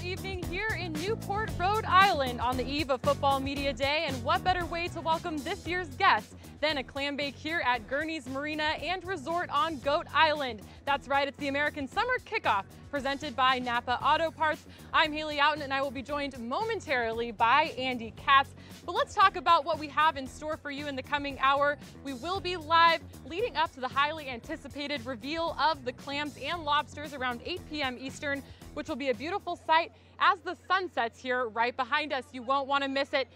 evening here in Newport, Rhode Island on the eve of Football Media Day, and what better way to welcome this year's guests than a clam bake here at Gurney's Marina and Resort on Goat Island. That's right, it's the American Summer Kickoff presented by Napa Auto Parts. I'm Haley Outen and I will be joined momentarily by Andy Katz. But let's talk about what we have in store for you in the coming hour. We will be live leading up to the highly anticipated reveal of the clams and lobsters around 8 p.m. Eastern, which will be a beautiful sight as the sun sets here right behind us. You won't want to miss it.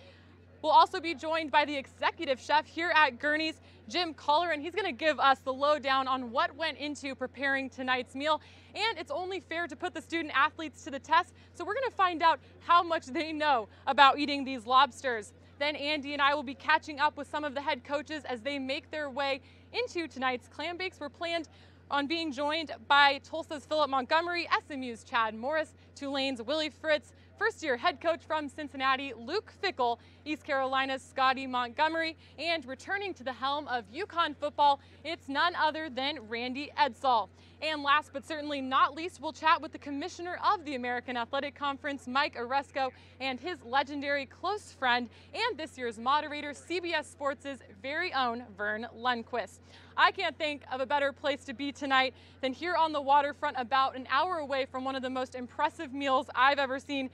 We'll also be joined by the executive chef here at Gurney's, Jim Culler, and he's going to give us the lowdown on what went into preparing tonight's meal. And it's only fair to put the student athletes to the test, so we're going to find out how much they know about eating these lobsters. Then Andy and I will be catching up with some of the head coaches as they make their way into tonight's clam bakes. We're planned on being joined by Tulsa's Philip Montgomery, SMU's Chad Morris, Tulane's Willie Fritz, first-year head coach from Cincinnati, Luke Fickell, East Carolina's Scotty Montgomery, and returning to the helm of UConn football, it's none other than Randy Edsall. And last but certainly not least, we'll chat with the commissioner of the American Athletic Conference, Mike Oresco, and his legendary close friend and this year's moderator, CBS Sports' very own Vern Lundquist. I can't think of a better place to be tonight than here on the waterfront, about an hour away from one of the most impressive meals I've ever seen.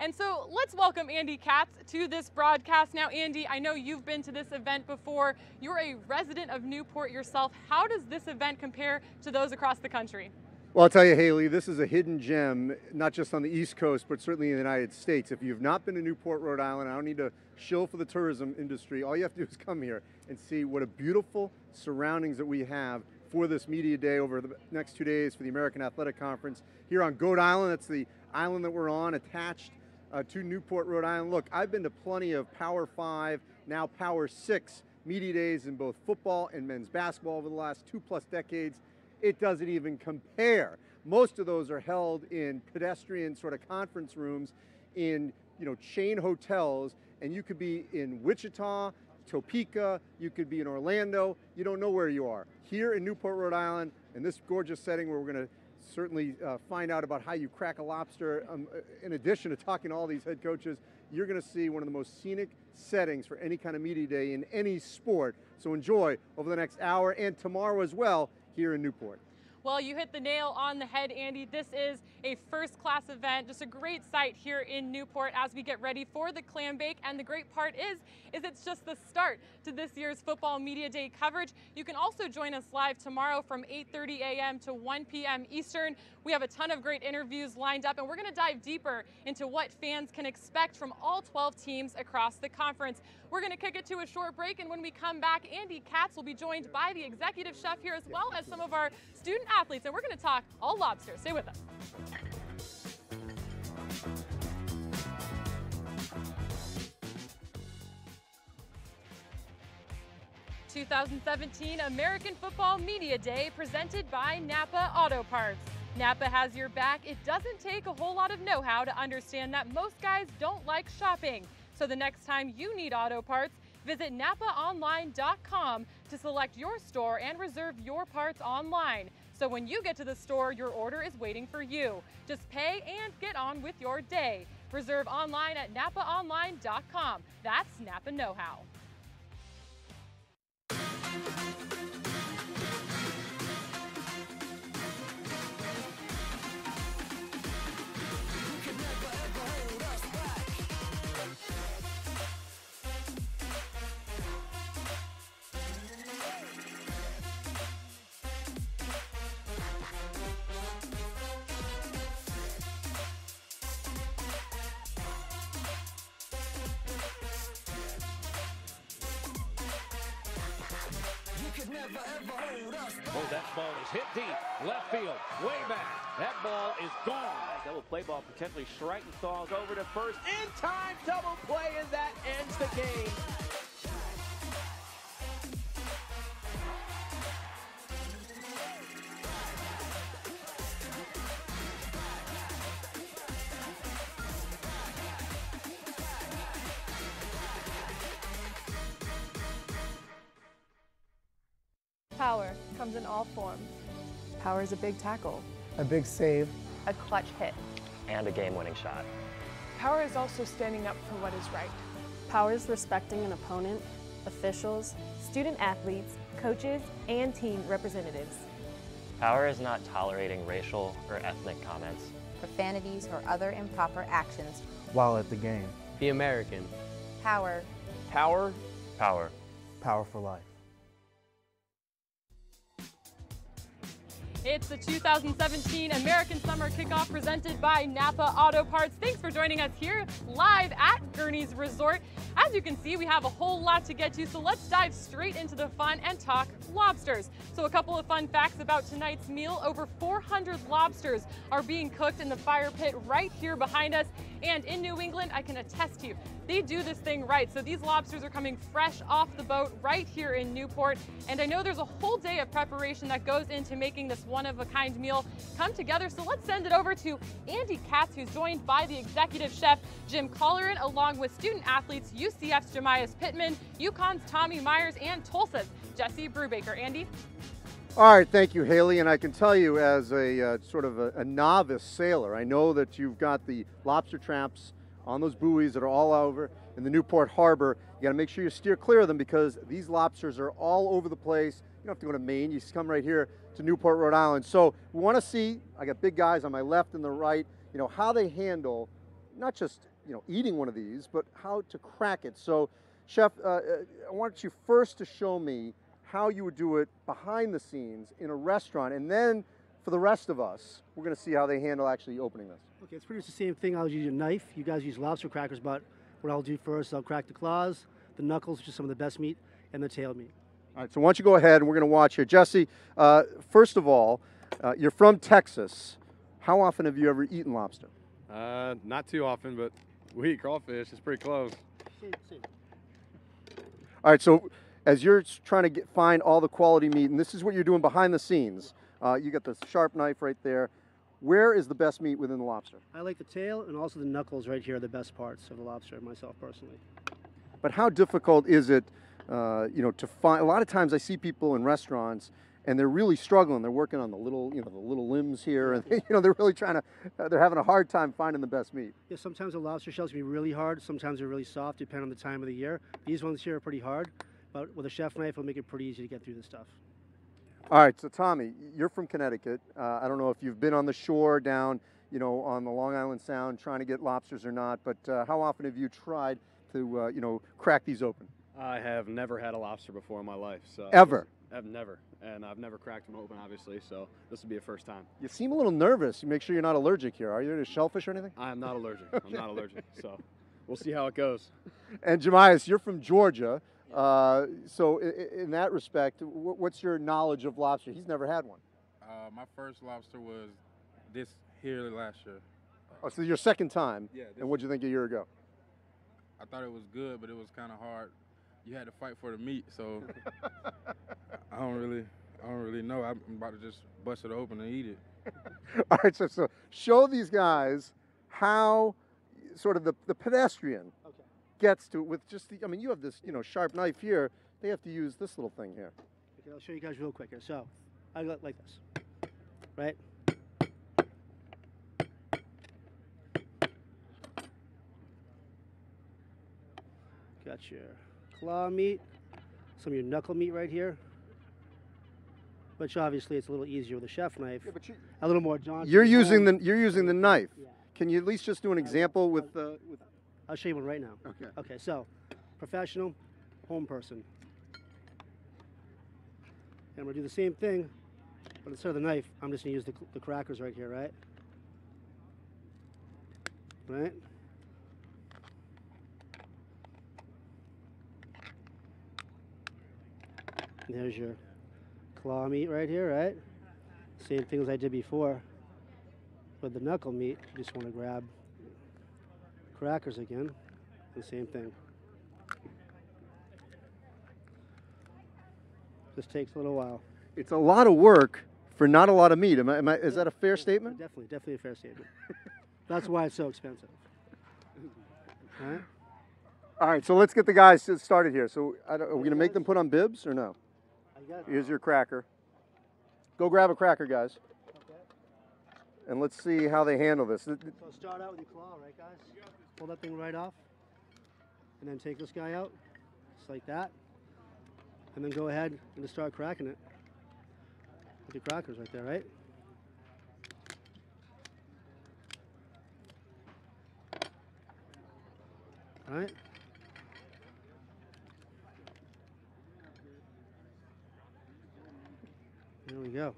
And so let's welcome Andy Katz to this broadcast. Now, Andy, I know you've been to this event before. You're a resident of Newport yourself. How does this event compare to those across the country? Well, I'll tell you, Haley, this is a hidden gem, not just on the East Coast, but certainly in the United States. If you've not been to Newport, Rhode Island, I don't need to shill for the tourism industry. All you have to do is come here and see what a beautiful surroundings that we have for this media day over the next 2 days for the American Athletic Conference here on Goat Island. That's the island that we're on, attached to Newport, Rhode Island. Look, I've been to plenty of Power 5, now Power 6 media days in both football and men's basketball over the last 2+ decades. It doesn't even compare. Most of those are held in pedestrian sort of conference rooms in, chain hotels, and you could be in Wichita, Topeka, you could be in Orlando. You don't know where you are. Here in Newport, Rhode Island, in this gorgeous setting where we're going to certainly find out about how you crack a lobster. In addition to talking to all these head coaches, you're going to see one of the most scenic settings for any kind of media day in any sport. So enjoy over the next hour and tomorrow as well here in Newport. Well, you hit the nail on the head, Andy. This is a first-class event, just a great sight here in Newport as we get ready for the clam bake. And the great part is it's just the start to this year's Football Media Day coverage. You can also join us live tomorrow from 8:30 a.m. to 1 p.m. Eastern. We have a ton of great interviews lined up, and we're going to dive deeper into what fans can expect from all 12 teams across the conference. We're going to kick it to a short break, and when we come back, Andy Katz will be joined by the executive chef here, as well as some of our student athletes, and we're going to talk all lobster. Stay with us. '17 American Football Media Day presented by Napa Auto Parts. Napa has your back. It doesn't take a whole lot of know-how to understand that most guys don't like shopping. So the next time you need auto parts, visit NapaOnline.com to select your store and reserve your parts online. So when you get to the store, your order is waiting for you. Just pay and get on with your day. Reserve online at NapaOnline.com. That's Napa know-how. Oh, that ball is hit deep, left field, way back. That ball is gone. Double play ball potentially. Schreitenthal's over to first. In time, double play, and that ends the game. Power comes in all forms. Power is a big tackle, a big save, A clutch hit. and a game-winning shot. Power is also standing up for what is right. Power is respecting an opponent, officials, student athletes, coaches, and team representatives. Power is not tolerating racial or ethnic comments, profanities, or other improper actions while at the game. Be American. Power. Power. Power. Power for life. It's the 2017 American Summer Kickoff presented by Napa Auto Parts. Thanks for joining us here live at Gurney's Resort. As you can see, we have a whole lot to get to, so let's dive straight into the fun and talk lobsters. So a couple of fun facts about tonight's meal. Over 400 lobsters are being cooked in the fire pit right here behind us. And in New England, I can attest to you, they do this thing right. So these lobsters are coming fresh off the boat right here in Newport. And I know there's a whole day of preparation that goes into making this one-of-a-kind meal come together. So let's send it over to Andy Katz, who's joined by the executive chef, Jim Colleran, along with student athletes, UCF's Jemias Pittman, UConn's Tommy Myers, and Tulsa's Jesse Brubaker. Andy? All right, thank you, Haley. And I can tell you, as a sort of a novice sailor, I know that you've got the lobster traps on those buoys that are all over in the Newport Harbor. You got to make sure you steer clear of them because these lobsters are all over the place. You don't have to go to Maine. You just come right here to Newport, Rhode Island. So we want to see, I got big guys on my left and the right, how they handle not just, eating one of these, but how to crack it. So, Chef, I want you first to show me how you would do it behind the scenes in a restaurant, and then for the rest of us, we're going to see how they handle actually opening this. Okay, it's pretty much the same thing. I'll use a knife. You guys use lobster crackers, but what I'll do first, I'll crack the claws, the knuckles, which is some of the best meat, and the tail meat. All right, so why don't you go ahead and we're going to watch here. Jesse, first of all, you're from Texas. How often have you ever eaten lobster? Not too often, but we eat crawfish. It's pretty close. Same. All right, so as you're trying to find all the quality meat, and this is what you're doing behind the scenes, you got the sharp knife right there. Where is the best meat within the lobster? I like the tail and also the knuckles right here are the best parts of the lobster, myself personally. But how difficult is it, to find? A lot of times I see people in restaurants and they're really struggling. They're working on the little, the little limbs here, and they're really trying to. They're having a hard time finding the best meat. Yeah, sometimes the lobster shells can be really hard. Sometimes they're really soft, depending on the time of the year. These ones here are pretty hard, but with a chef knife, it'll make it pretty easy to get through this stuff. All right, so Tommy, you're from Connecticut. I don't know if you've been on the shore down, on the Long Island Sound trying to get lobsters or not, but how often have you tried to, crack these open? I have never had a lobster before in my life. So Ever? I've never. And I've never cracked them open, obviously, so this will be a first time. You seem a little nervous. You make sure you're not allergic here. Are you to shellfish or anything? I am not allergic. I'm not allergic, so we'll see how it goes. And Jemias, you're from Georgia. So in that respect, what's your knowledge of lobster? He's never had one. My first lobster was this here last year. Oh, so your second time? Yeah. And what'd you think a year ago? I thought it was good, but it was kind of hard. You had to fight for the meat, so I don't really know. I'm about to just bust it open and eat it. All right, so show these guys how sort of the pedestrian gets to, with just the, you have this, sharp knife here. They have to use this little thing here. Okay, I'll show you guys real quick here. So, I go like this, right? Got your claw meat, some of your knuckle meat right here, which obviously it's a little easier with a chef knife. Yeah, but a little more jaunty. You're using the knife. Yeah. Can you at least just do an example with? I'll show you one right now. Okay. Okay. So, professional, home person. And I'm gonna do the same thing, but instead of the knife, I'm just gonna use the crackers right here, right? Right. And there's your claw meat right here, right? Same thing as I did before with the knuckle meat. You just want to grab crackers again, the same thing. Just takes a little while. It's a lot of work for not a lot of meat. Is that a fair statement? Definitely a fair statement. That's why it's so expensive. All right? All right, so let's get the guys started here. So are we going to make them put on bibs or no? Here's your cracker. Go grab a cracker, guys. and let's see how they handle this. So start out with your claw, right, guys? Pull that thing right off, and then take this guy out, just like that, and then go ahead and just start cracking it with your crackers right there, right? All right. There we go.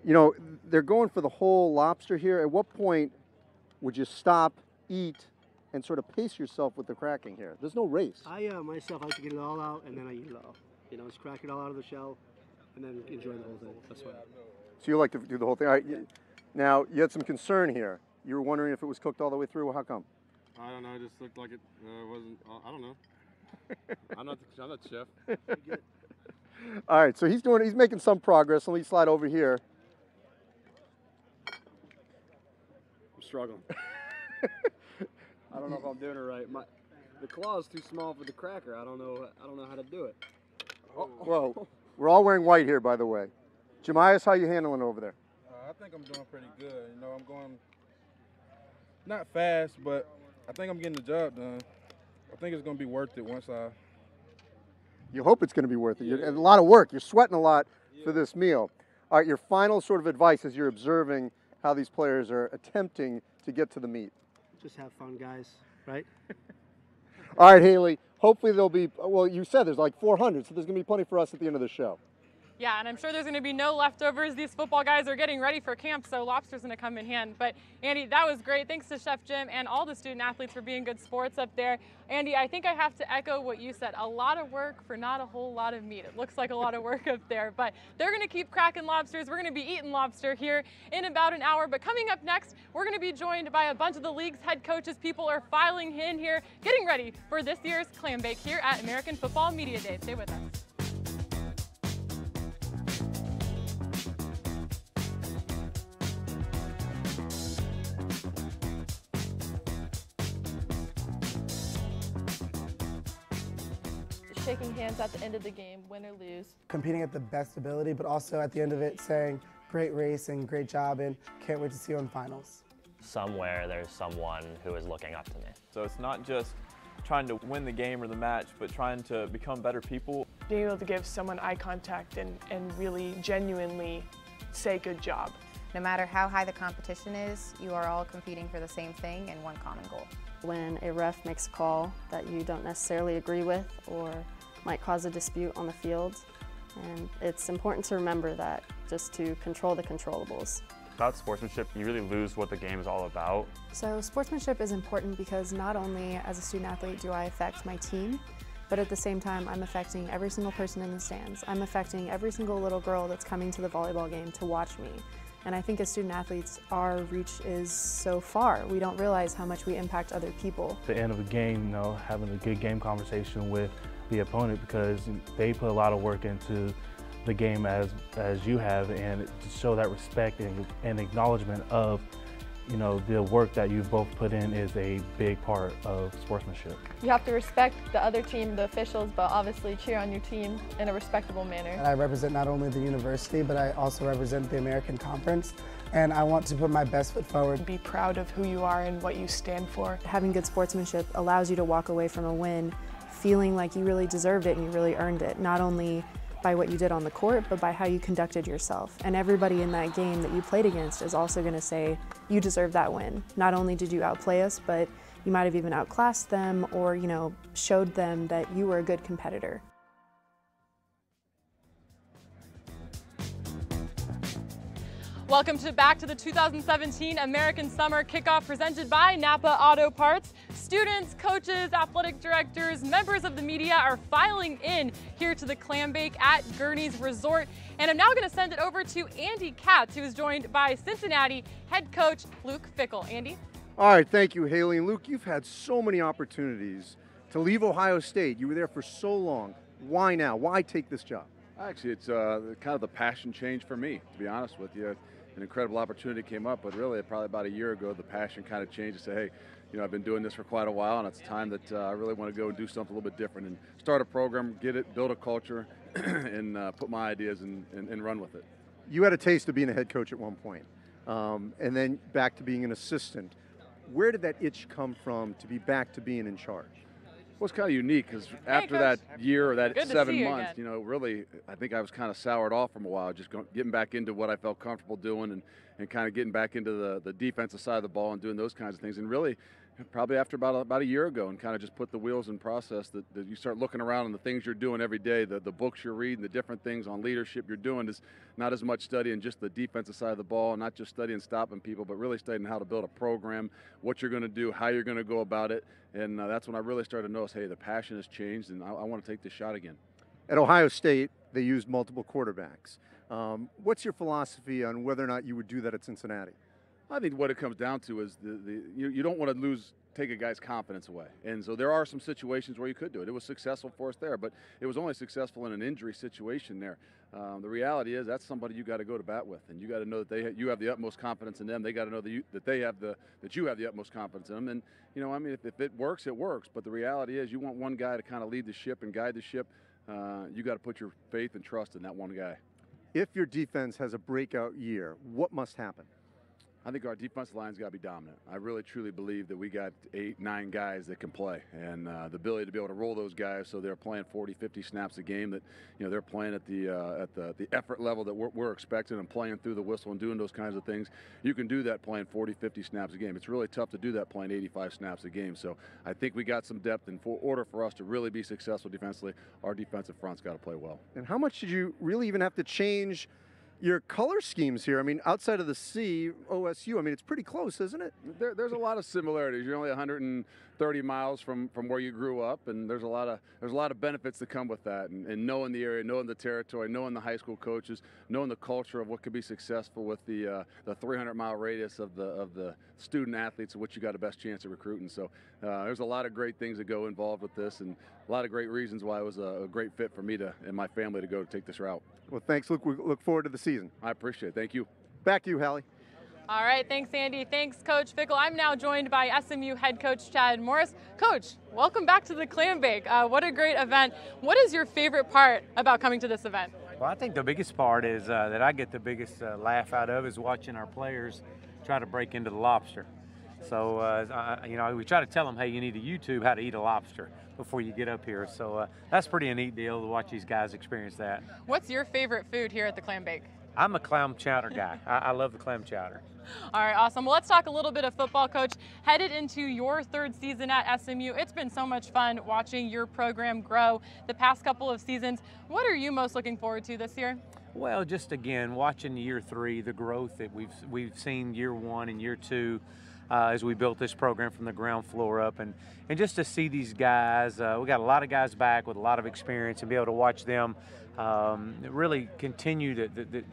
You know, they're going for the whole lobster here. At what point would you stop, eat, and sort of pace yourself with the cracking here? There's no race. I myself like to get it all out and then I eat it all. You know, just crack it all out of the shell and then enjoy the whole thing. That's why. So you like to do the whole thing. All right. Now, you had some concern here. You were wondering if it was cooked all the way through. How come? I don't know. It just looked like it wasn't. I don't know. I'm not the chef. All right. So he's making some progress. Let me slide over here. I'm struggling. I don't know if I'm doing it right. The claw is too small for the cracker. I don't know how to do it. Whoa. We're all wearing white here, by the way. Jemias, how you handling over there? I think I'm doing pretty good. You know, I'm going not fast, but I think I'm getting the job done. I think it's going to be worth it once I... You hope it's going to be worth it. Yeah. A lot of work. You're sweating a lot for this meal. All right, your final sort of advice as you're observing how these players are attempting to get to the meat. Just have fun, guys, right? All right, Haley. Hopefully there'll be, well, you said there's like 400, so there's going to be plenty for us at the end of the show. Yeah, and I'm sure there's going to be no leftovers. These football guys are getting ready for camp, so lobster's going to come in hand. But, Andy, that was great. Thanks to Chef Jim and all the student athletes for being good sports up there. Andy, I think I have to echo what you said. A lot of work for not a whole lot of meat. It looks like a lot of work up there. But they're going to keep cracking lobsters. We're going to be eating lobster here in about an hour. But coming up next, we're going to be joined by a bunch of the league's head coaches. People are filing in here, getting ready for this year's Clambake here at American Football Media Day. Stay with us. Shaking hands at the end of the game, win or lose. Competing at the best ability, but also at the end of it saying, great race and great job and can't wait to see you in finals. Somewhere there's someone who is looking up to me. So it's not just trying to win the game or the match, but trying to become better people. Being able to give someone eye contact and really genuinely say good job. No matter how high the competition is, you are all competing for the same thing and one common goal. When a ref makes a call that you don't necessarily agree with or might cause a dispute on the field, and it's important to remember that, just to control the controllables. Without sportsmanship, you really lose what the game is all about. So sportsmanship is important because not only as a student athlete do I affect my team, but at the same time I'm affecting every single person in the stands. I'm affecting every single little girl that's coming to the volleyball game to watch me. And I think as student athletes, our reach is so far. We don't realize how much we impact other people. At the end of the game, you know, having a good game conversation with the opponent, because they put a lot of work into the game as you have, and to show that respect and acknowledgement of, you know, the work that you've both put in is a big part of sportsmanship. You have to respect the other team, the officials, but obviously cheer on your team in a respectable manner. And I represent not only the university, but I also represent the American Conference, and I want to put my best foot forward. Be proud of who you are and what you stand for. Having good sportsmanship allows you to walk away from a win feeling like you really deserved it and you really earned it, not only by what you did on the court, but by how you conducted yourself. And everybody in that game that you played against is also going to say, you deserve that win. Not only did you outplay us, but you might have even outclassed them or, you know, showed them that you were a good competitor. Welcome back to the 2017 American Summer Kickoff presented by Napa Auto Parts. Students, coaches, athletic directors, members of the media are filing in here to the Clambake at Gurney's Resort. And I'm now going to send it over to Andy Katz, who is joined by Cincinnati head coach Luke Fickell. Andy? All right, thank you, Haley. And Luke, you've had so many opportunities to leave Ohio State. You were there for so long. Why now? Why take this job? Actually, it's kind of the passion change for me, to be honest with you. an incredible opportunity came up, but really probably about a year ago, the passion kind of changed to say, hey, you know, I've been doing this for quite a while, and it's time that I really want to go and do something a little bit different and start a program, get it, build a culture, and put my ideas and run with it. You had a taste of being a head coach at one point, and then back to being an assistant. Where did that itch come from to be back to being in charge? Well, it's kind of unique because after that year or that Good to 7 see you months, again. you know, really, I think I was kind of soured off from a while, just getting back into what I felt comfortable doing and kind of getting back into the defensive side of the ball and doing those kinds of things. And really, probably after about a year ago, and kind of just put the wheels in process that you start looking around and the things you're doing every day, the books you're reading, the different things on leadership you're doing is not as much studying just the defensive side of the ball, and not just studying stopping people, but really studying how to build a program, what you're going to do, how you're going to go about it. And that's when I really started to notice, hey, the passion has changed, and I want to take this shot again. At Ohio State, they used multiple quarterbacks. What's your philosophy on whether or not you would do that at Cincinnati? I think what it comes down to is you don't want to take a guy's confidence away. And so there are some situations where you could do it. It was successful for us there, but it was only successful in an injury situation there. The reality is that's somebody you got to go to bat with, and you got to know that you have the utmost confidence in them. They got to know that you have the utmost confidence in them. And you know, I mean, if it works, it works. But the reality is, you want one guy to kind of lead the ship and guide the ship. You got to put your faith and trust in that one guy. If your defense has a breakout year, what must happen? I think our defensive line's got to be dominant. I really, truly believe that we got 8, 9 guys that can play, and the ability to be able to roll those guys so they're playing 40, 50 snaps a game. That they're playing at the effort level that we're expecting and playing through the whistle and doing those kinds of things. You can do that playing 40, 50 snaps a game. It's really tough to do that playing 85 snaps a game. So I think we got some depth, and for order for us to really be successful defensively, our defensive front's got to play well. And how much did you really even have to change your color schemes here? I mean, outside of the C, OSU, I mean, it's pretty close, isn't it? There's a lot of similarities. You're only 130 miles from where you grew up, and there's a lot of benefits that come with that. And knowing the area, knowing the territory, knowing the high school coaches, knowing the culture of what could be successful with the 300-mile radius of the student athletes, of which you got the best chance of recruiting. So there's a lot of great things that go involved with this, and a lot of great reasons why it was a great fit for me and my family to go take this route. Well, thanks, Luke. We look forward to the season. I appreciate it. Thank you. Back to you, Hallie. All right, thanks, Andy. Thanks, Coach Fickle. I'm now joined by SMU head coach Chad Morris. Coach, welcome back to the Clambake. What a great event. What is your favorite part about coming to this event? Well, I think the biggest part is that I get the biggest laugh out of is watching our players try to break into the lobster. So, we try to tell them, hey, you need to YouTube how to eat a lobster before you get up here. So that's pretty a neat deal to watch these guys experience that. What's your favorite food here at the Clambake? I'm a clam chowder guy. I love the clam chowder. All right, awesome. Well, let's talk a little bit of football, Coach. Headed into your 3rd season at SMU, it's been so much fun watching your program grow the past couple of seasons. What are you most looking forward to this year? Well, just again, watching year 3, the growth that we've seen year 1 and year 2. As we built this program from the ground floor up, and just to see these guys, we got a lot of guys back with a lot of experience, and be able to watch them really continue to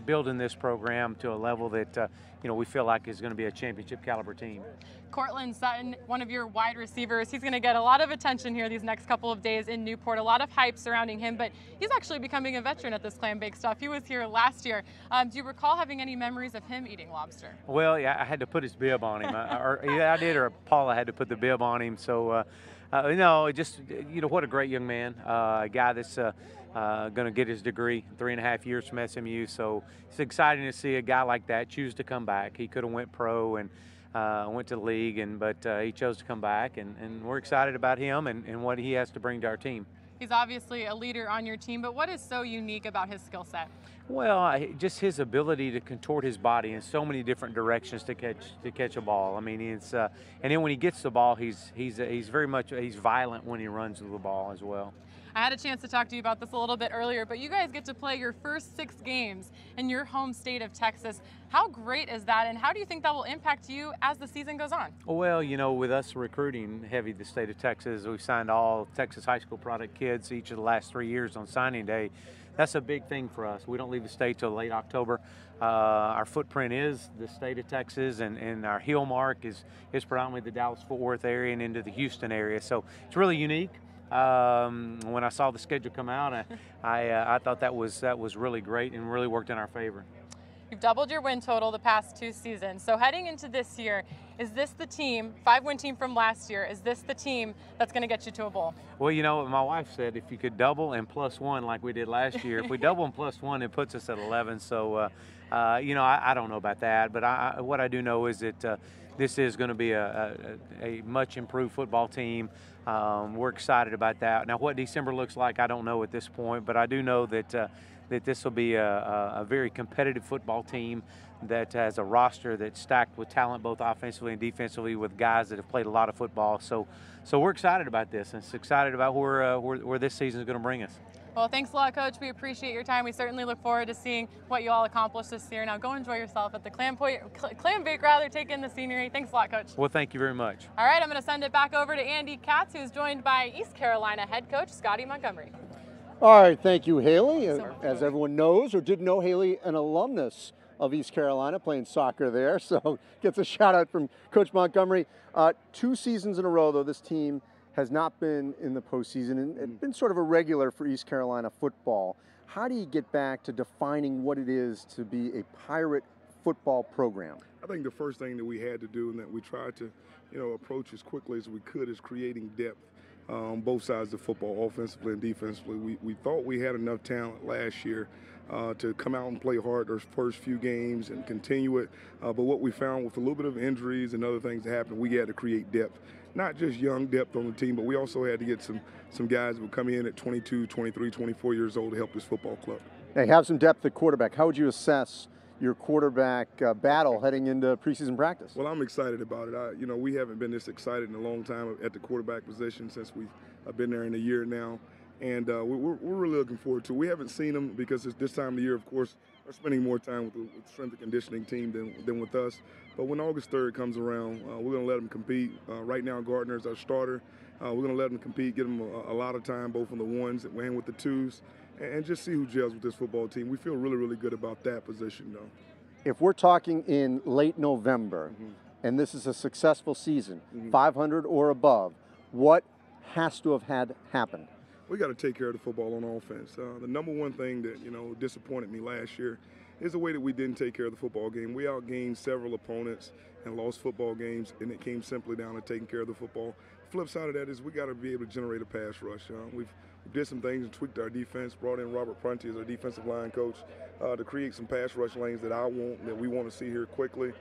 building this program to a level that we feel like is going to be a championship caliber team. Cortland Sutton, one of your wide receivers, he's going to get a lot of attention here these next couple of days in Newport. A lot of hype surrounding him, but he's actually becoming a veteran at this Clambake stuff. He was here last year. Do you recall having any memories of him eating lobster? Well, yeah, I had to put his bib on him. I did, or Paula had to put the bib on him. So, what a great young man, a guy that's going to get his degree 3.5 years from SMU. So it's exciting to see a guy like that choose to come back. He could have went pro and went to the league, but he chose to come back, and we're excited about him and what he has to bring to our team. He's obviously a leader on your team, but what is so unique about his skill set? Well, just his ability to contort his body in so many different directions to catch a ball. I mean, it's and then when he gets the ball, he's violent when he runs with the ball as well. I had a chance to talk to you about this a little bit earlier, but you guys get to play your first 6 games in your home state of Texas. How great is that, and how do you think that will impact you as the season goes on? Well, with us recruiting heavy the state of Texas, we've signed all Texas high school product kids each of the last 3 years on signing day. That's a big thing for us. We don't leave the state till late October. Our footprint is the state of Texas, and our heel mark is predominantly the Dallas-Fort Worth area and into the Houston area. So it's really unique. When I saw the schedule come out, I thought that was really great and really worked in our favor. You've doubled your win total the past 2 seasons. So heading into this year, is this the team, 5-win team from last year, is this the team that's going to get you to a bowl? Well, you know, my wife said if you could double and +1 like we did last year, if we double and +1, it puts us at 11. So, you know, I don't know about that, but what I do know is that this is going to be a much improved football team. We're excited about that. Now, what December looks like, I don't know at this point, but I do know that that this will be a very competitive football team that has a roster that's stacked with talent both offensively and defensively with guys that have played a lot of football. So we're excited about this and excited about where this season is going to bring us. Well, thanks a lot, Coach. We appreciate your time. We certainly look forward to seeing what you all accomplish this year. Now go enjoy yourself at the Clambake, take in the scenery. Thanks a lot, Coach. Well, thank you very much. All right, I'm going to send it back over to Andy Katz, who's joined by East Carolina head coach Scotty Montgomery. All right, thank you, Haley. As everyone knows or didn't know, Haley, an alumnus of East Carolina, playing soccer there, so gets a shout out from Coach Montgomery. 2 seasons in a row, though, this team has not been in the postseason and it's been sort of a regular for East Carolina football. How do you get back to defining what it is to be a Pirate football program? I think the first thing that we had to do and that we tried to, approach as quickly as we could is creating depth on both sides of football, offensively and defensively. We thought we had enough talent last year to come out and play hard those first few games and continue it. But what we found with a little bit of injuries and other things that happened, we had to create depth. Not just young depth on the team, but we also had to get some guys that would come in at 22, 23, 24 years old to help this football club. They have some depth at quarterback. How would you assess your quarterback battle heading into preseason practice? Well, I'm excited about it. We haven't been this excited in a long time at the quarterback position since we've been there in a year now. And we're really looking forward to it. We haven't seen them because it's this time of the year, of course, they're spending more time with the strength and conditioning team than with us. But when August 3rd comes around, we're going to let them compete. Right now, Gardner's our starter. We're going to let them compete, give them a lot of time, both on the ones and with the twos, and just see who gels with this football team. We feel really, really good about that position, though. If we're talking in late November, and this is a successful season, 500 or above, what has to have had happen? We got to take care of the football on offense. The number one thing that disappointed me last year is the way that we didn't take care of the football game. We outgained several opponents and lost football games, and it came simply down to taking care of the football. Flip side of that is we got to be able to generate a pass rush. We did some things and tweaked our defense, brought in Robert Prunty as our defensive line coach to create some pass rush lanes that we want to see here quickly.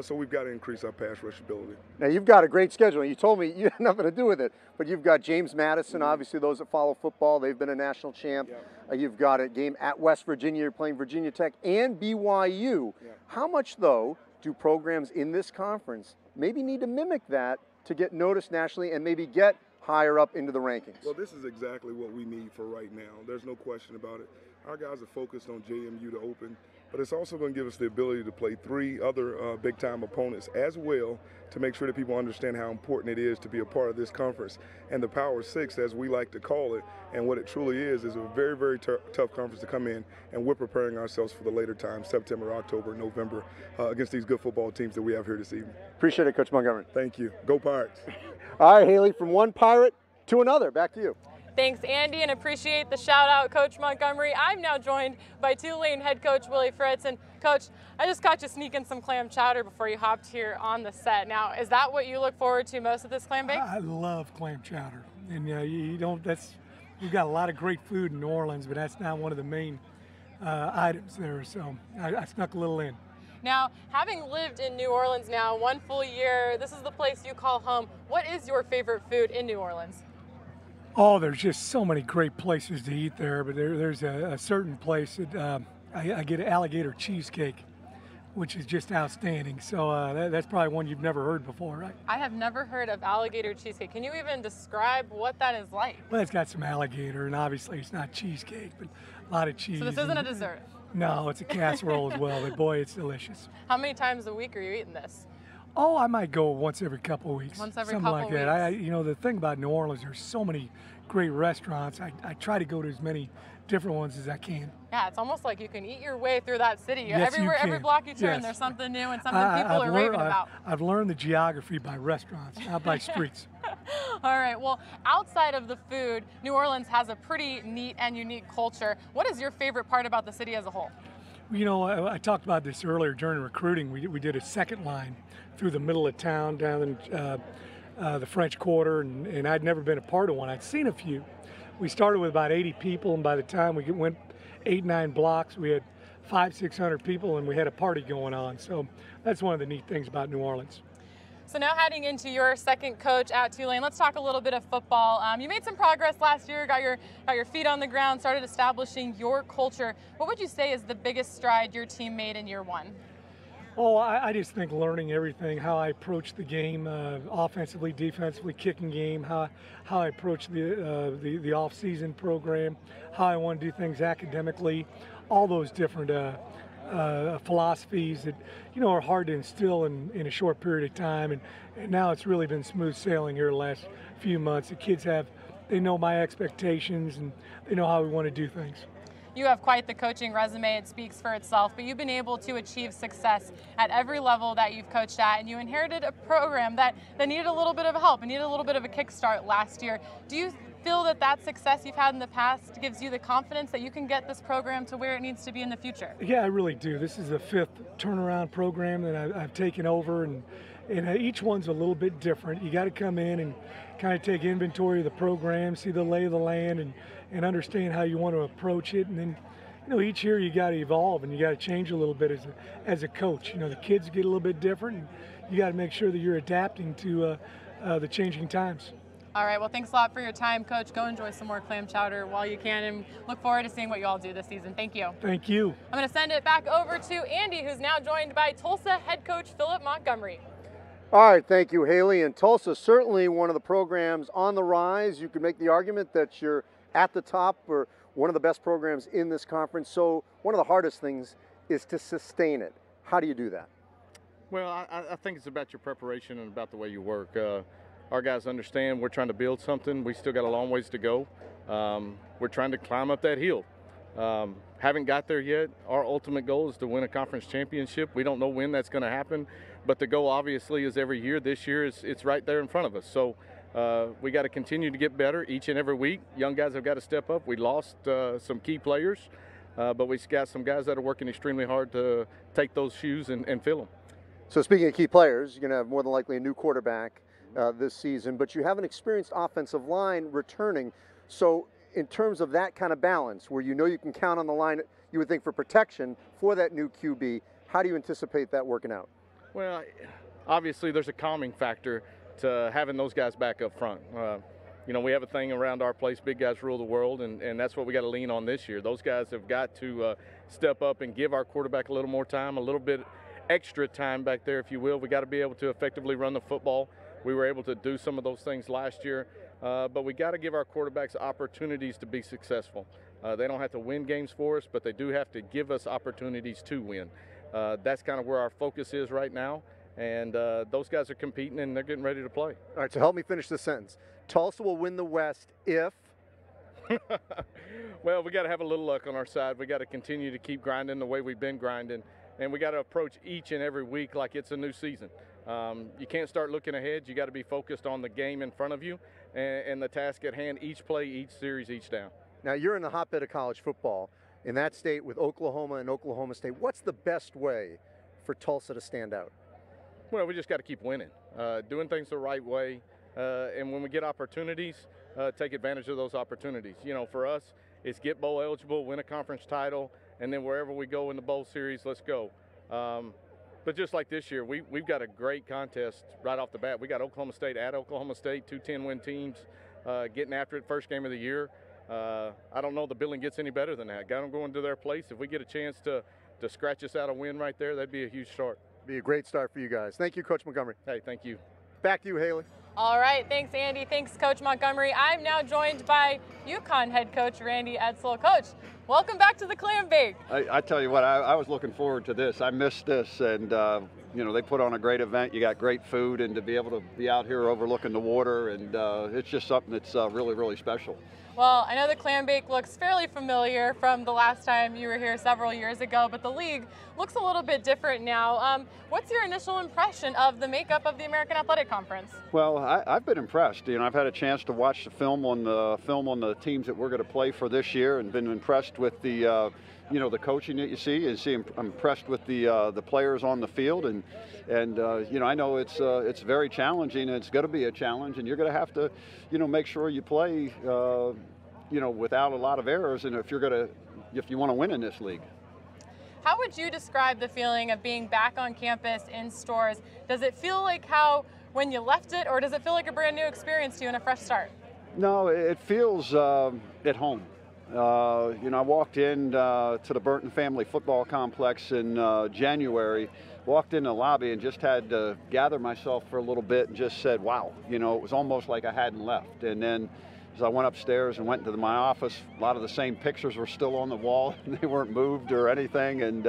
So we've got to increase our pass rush ability. Now, you've got a great schedule. You told me you had nothing to do with it, but you've got James Madison, obviously those that follow football. They've been a national champ. You've got a game at West Virginia. You're playing Virginia Tech and BYU. How much, though, do programs in this conference maybe need to mimic that to get noticed nationally and maybe get higher up into the rankings? Well, this is exactly what we need for right now. There's no question about it. Our guys are focused on JMU to open, but it's also going to give us the ability to play 3 other big-time opponents as well to make sure that people understand how important it is to be a part of this conference. And the Power Six, as we like to call it, and what it truly is a very, very tough conference to come in, and we're preparing ourselves for the later time, September, October, November, against these good football teams that we have here this evening. Appreciate it, Coach Montgomery. Thank you. Go Pirates. All right, Haley, from one Pirate to another. Back to you. Thanks, Andy, and appreciate the shout-out, Coach Montgomery. I'm now joined by Tulane head coach Willie Fritz. And, Coach, I just caught you sneaking some clam chowder before you hopped here on the set. Now, is that what you look forward to most of this Clambake? I love clam chowder. And we've got a lot of great food in New Orleans, but that's not one of the main items there. So I snuck a little in. Now, having lived in New Orleans now 1 full year, this is the place you call home. What is your favorite food in New Orleans? Oh, there's just so many great places to eat there, but there's a certain place that I get alligator cheesecake, which is just outstanding. So that's probably one you've never heard before, right? I have never heard of alligator cheesecake. Can you even describe what that is like? Well, it's got some alligator, and obviously it's not cheesecake, but a lot of cheese. So this isn't a dessert? No, it's a casserole as well, but boy, it's delicious. How many times a week are you eating this? Oh, I might go once every couple of weeks. Once every something couple like that. weeks. The thing about New Orleans, there's so many great restaurants. I try to go to as many different ones as I can. Yeah, it's almost like you can eat your way through that city. Yes, Everywhere, you can. every block you turn, Yes. there's something new and something people are raving about. I've learned the geography by restaurants, not by streets. All right, well, outside of the food, New Orleans has a pretty neat and unique culture. What is your favorite part about the city as a whole? You know, I talked about this earlier during recruiting. We did a second line through the middle of town down in the French Quarter, and I'd never been a part of one. I'd seen a few. We started with about 80 people, and by the time we went 8-9 blocks, we had 500-600 people, and we had a party going on. So that's one of the neat things about New Orleans. So now heading into your second coach at Tulane, let's talk a little bit of football. You made some progress last year, got your feet on the ground, started establishing your culture. What would you say is the biggest stride your team made in year one? Oh, I just think learning everything, how I approach the game, offensively, defensively, kicking game, how I approach the off-season program, how I want to do things academically, all those different philosophies that, you know, are hard to instill in a short period of time. And now it's really been smooth sailing here the last few months. The kids they know my expectations, and they know how we want to do things. You have quite the coaching resume. It speaks for itself, but you've been able to achieve success at every level that you've coached at, and you inherited a program that needed a little bit of help and needed a little bit of a kickstart last year. Do you feel that success you've had in the past gives you the confidence that you can get this program to where it needs to be in the future? Yeah, I really do. This is the 5th turnaround program that I've taken over, and each one's a little bit different. You got to come in and kind of take inventory of the program, see the lay of the land, and understand how you want to approach it. And then, you know, each year you got to evolve and you got to change a little bit as a coach. You know, the kids get a little bit different, and you got to make sure that you're adapting to the changing times. All right, well, thanks a lot for your time, Coach. Go enjoy some more clam chowder while you can, and look forward to seeing what you all do this season. Thank you. Thank you. I'm going to send it back over to Andy, who's now joined by Tulsa head coach Philip Montgomery. All right, thank you, Haley. And Tulsa, certainly one of the programs on the rise. You could make the argument that you're at the top or one of the best programs in this conference. So one of the hardest things is to sustain it. How do you do that? Well, I think it's about your preparation and about the way you work. Our guys understand we're trying to build something. We still got a long ways to go. We're trying to climb up that hill. Haven't got there yet. Our ultimate goal is to win a conference championship. We don't know when that's going to happen, but the goal obviously is every year. This year it's right there in front of us. So we got to continue to get better each and every week. Young guys have got to step up. We lost some key players, but we got some guys that are working extremely hard to take those shoes and fill them. So speaking of key players, you're going to have more than likely a new quarterback this season, but you have an experienced offensive line returning. So in terms of that kind of balance, where you know you can count on the line, you would think, for protection for that new QB, how do you anticipate that working out? Well, obviously there's a calming factor to having those guys back up front. You know, we have a thing around our place, big guys rule the world, and that's what we got to lean on this year. Those guys have got to step up and give our quarterback a little more time, a little bit extra time back there, if you will. We got to be able to effectively run the football. We were able to do some of those things last year, but we got to give our quarterbacks opportunities to be successful. They don't have to win games for us, but they do have to give us opportunities to win. That's kind of where our focus is right now, and those guys are competing and they're getting ready to play. All right, so help me finish this sentence. Tulsa will win the West if? Well, we got to have a little luck on our side. We got to continue to keep grinding the way we've been grinding, and we got to approach each and every week like it's a new season. You can't start looking ahead. You got to be focused on the game in front of you and the task at hand, each play, each series, each down. Now, you're in the hotbed of college football. In that state with Oklahoma and Oklahoma State, what's the best way for Tulsa to stand out? Well, we just got to keep winning, doing things the right way, and when we get opportunities, take advantage of those opportunities. You know, for us, it's get bowl eligible, win a conference title, and then wherever we go in the bowl series, let's go. But just like this year, we've got a great contest right off the bat. We got Oklahoma State at Oklahoma State, 2 10-win teams getting after it, first game of the year. I don't know the billing gets any better than that. Got them going to their place. If we get a chance to scratch us out a win right there, that'd be a huge start. Be a great start for you guys. Thank you, Coach Montgomery. Hey, thank you. Back to you, Haley. All right, thanks, Andy. Thanks, Coach Montgomery. I'm now joined by UConn head coach Randy Edsall. Coach, welcome back to the Clambake. I tell you what, I was looking forward to this. I missed this, and you know, they put on a great event. You got great food, and to be able to be out here overlooking the water, and it's just something that's really, really special. Well, I know the Clambake looks fairly familiar from the last time you were here several years ago, but the league looks a little bit different now. What's your initial impression of the makeup of the American Athletic Conference? Well, I've been impressed. You know, I've had a chance to watch the film on the teams that we're going to play for this year, and been impressed with the the coaching that you see, I'm impressed with the players on the field, and I know it's very challenging, and it's going to be a challenge, and you're going to have to make sure you play without a lot of errors, and if you want to win in this league. How would you describe the feeling of being back on campus in Storrs? Does it feel like how when you left it, or does it feel like a brand new experience to you and a fresh start? No, it feels at home. I walked in to the Burton Family Football Complex in January, walked in the lobby and just had to gather myself for a little bit and just said, wow, it was almost like I hadn't left. And then as I went upstairs and went into my office, a lot of the same pictures were still on the wall and they weren't moved or anything. And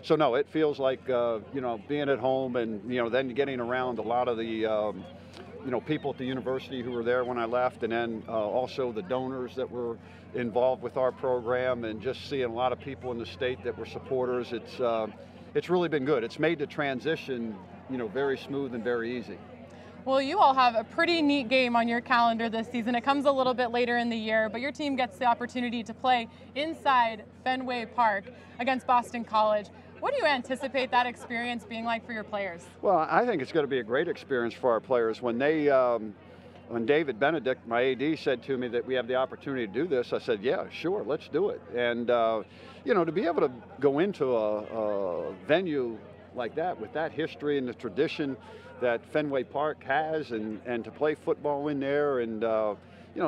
so no, it feels like, being at home and, then getting around a lot of the, people at the university who were there when I left, and then also the donors that were involved with our program, and just seeing a lot of people in the state that were supporters. It's really been good. It's made the transition, very smooth and very easy. Well, you all have a pretty neat game on your calendar this season. It comes a little bit later in the year, but your team gets the opportunity to play inside Fenway Park against Boston College. What do you anticipate that experience being like for your players? Well, I think it's going to be a great experience for our players. When David Benedict, my AD, said to me that we have the opportunity to do this, I said, yeah, sure, let's do it. And, to be able to go into a venue like that with that history and the tradition that Fenway Park has, and to play football in there, and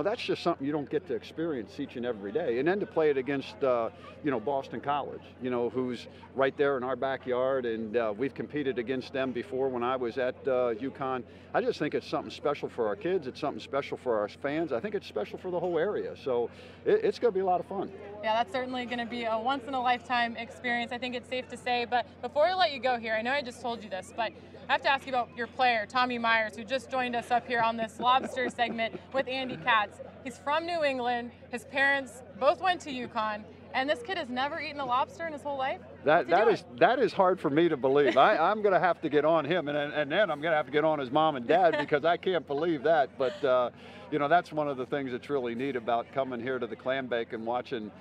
that's just something you don't get to experience each and every day. And then to play it against Boston College, who's right there in our backyard, and we've competed against them before when I was at UConn. I just think it's something special for our kids. It's something special for our fans. I think it's special for the whole area. So it's going to be a lot of fun. Yeah, that's certainly going to be a once-in-a-lifetime experience, I think it's safe to say. But before I let you go here, I know I just told you this, but I have to ask you about your player, Tommy Myers, who just joined us up here on this Lobster segment with Andy Katz. He's from New England. His parents both went to UConn, and this kid has never eaten a lobster in his whole life? That is hard for me to believe. I'm going to have to get on him, and then I'm going to have to get on his mom and dad, because I can't believe that. But, that's one of the things that's really neat about coming here to the Clambake and watching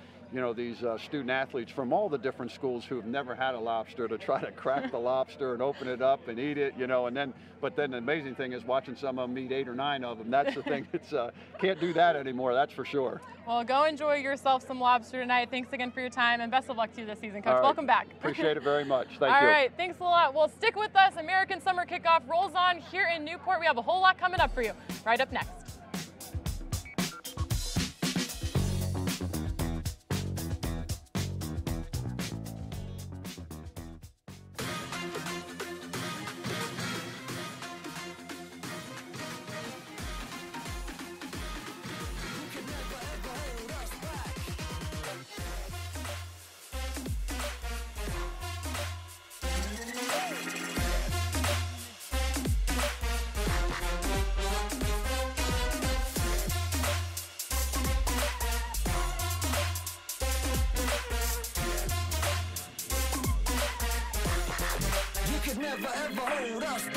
these student athletes from all the different schools who have never had a lobster to try to crack the lobster and open it up and eat it, but then the amazing thing is watching some of them eat 8 or 9 of them. That's the thing. It's can't do that anymore, that's for sure. Well, go enjoy yourself some lobster tonight. Thanks again for your time, and best of luck to you this season, Coach. Right. Welcome back. Appreciate it very much. Thank you. All right, thanks a lot. Well, stick with us. American Summer Kickoff rolls on here in Newport. We have a whole lot coming up for you right up next.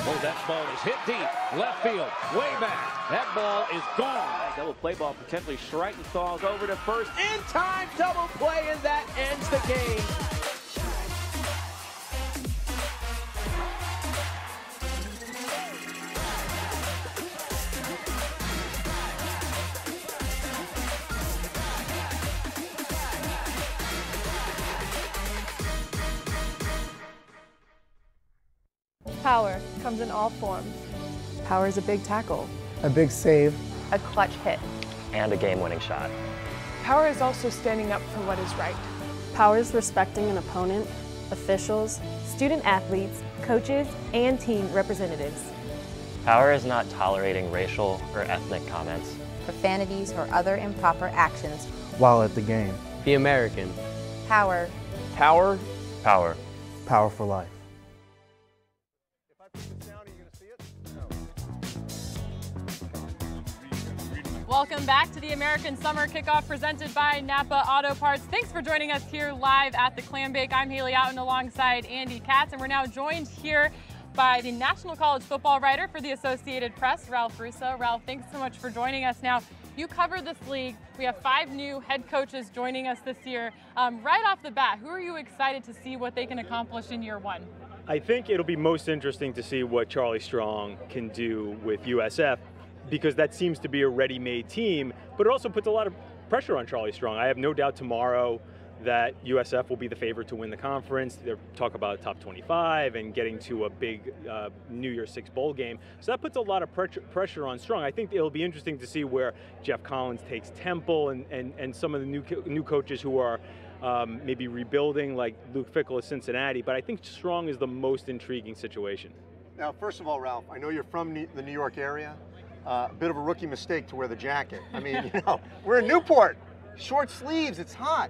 Oh, that ball is hit deep, left field, way back. That ball is gone. Double play ball potentially striking Stalls over to first. In time, double play, and that ends the game. Power comes in all forms. Power is a big tackle. A big save. A clutch hit. And a game-winning shot. Power is also standing up for what is right. Power is respecting an opponent, officials, student athletes, coaches, and team representatives. Power is not tolerating racial or ethnic comments, profanities, or other improper actions while at the game. Be American. Power. Power. Power. Power for life. Welcome back to the American Summer Kickoff presented by Napa Auto Parts. Thanks for joining us here live at the Clambake. I'm Haley Outen alongside Andy Katz, and we're now joined here by the National College Football writer for the Associated Press, Ralph Russo. Ralph, thanks so much for joining us. Now, You cover this league. We have 5 new head coaches joining us this year. Right off the bat, who are you excited to see what they can accomplish in year 1? I think it'll be most interesting to see what Charlie Strong can do with USF, because that seems to be a ready-made team, but it also puts a lot of pressure on Charlie Strong. I have no doubt tomorrow that USF will be the favorite to win the conference. They talk about top 25 and getting to a big New Year's Six bowl game. So that puts a lot of pressure on Strong. I think it'll be interesting to see where Jeff Collins takes Temple and some of the new coaches who are maybe rebuilding, like Luke Fickell at Cincinnati. But I think Strong is the most intriguing situation. Now, first of all, Ralph, I know you're from the New York area. A bit of a rookie mistake to wear the jacket. I mean, we're in Newport, short sleeves, it's hot.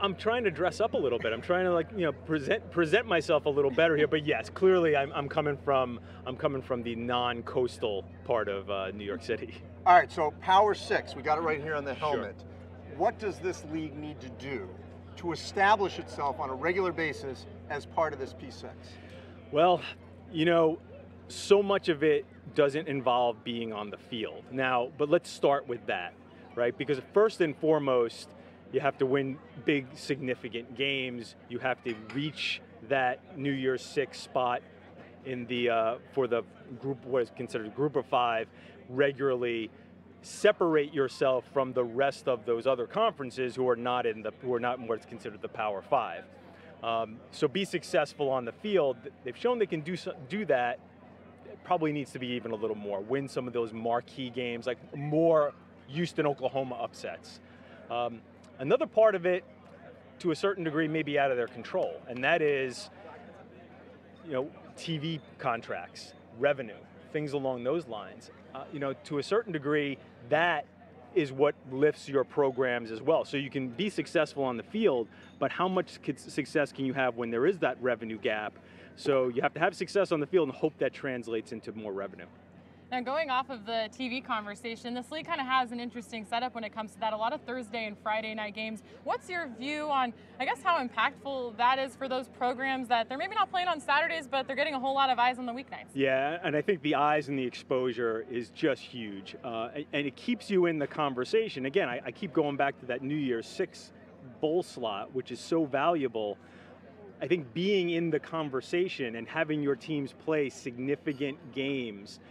I'm trying to dress up a little bit. I'm trying to present myself a little better here. But yes, clearly I'm coming from the non-coastal part of New York City. All right, so Power 6, we got it right here on the helmet. Sure. What does this league need to do to establish itself on a regular basis as part of this P6? Well, so much of it doesn't involve being on the field. Now, but let's start with that, right? Because first and foremost, you have to win big, significant games. You have to reach that New Year's Six spot in the for the group, what is considered group of 5, regularly. Separate yourself from the rest of those other conferences who are not in what's considered the Power 5. So be successful on the field. They've shown they can do that. It probably needs to be even a little more. Win some of those marquee games, like more Houston, Oklahoma upsets. Another part of it, to a certain degree, may be out of their control, and that is, TV contracts, revenue, things along those lines. To a certain degree, that is what lifts your programs as well. So you can be successful on the field, but how much success can you have when there is that revenue gap? So you have to have success on the field and hope that translates into more revenue. Now, going off of the TV conversation, this league kind of has an interesting setup when it comes to that. A lot of Thursday and Friday night games. What's your view on, I guess, how impactful that is for those programs that they're maybe not playing on Saturdays, but they're getting a whole lot of eyes on the weeknights? Yeah, and I think the eyes and the exposure is just huge. And it keeps you in the conversation. Again, I keep going back to that New Year's Six bowl slot, which is so valuable. I think being in the conversation and having your teams play significant games,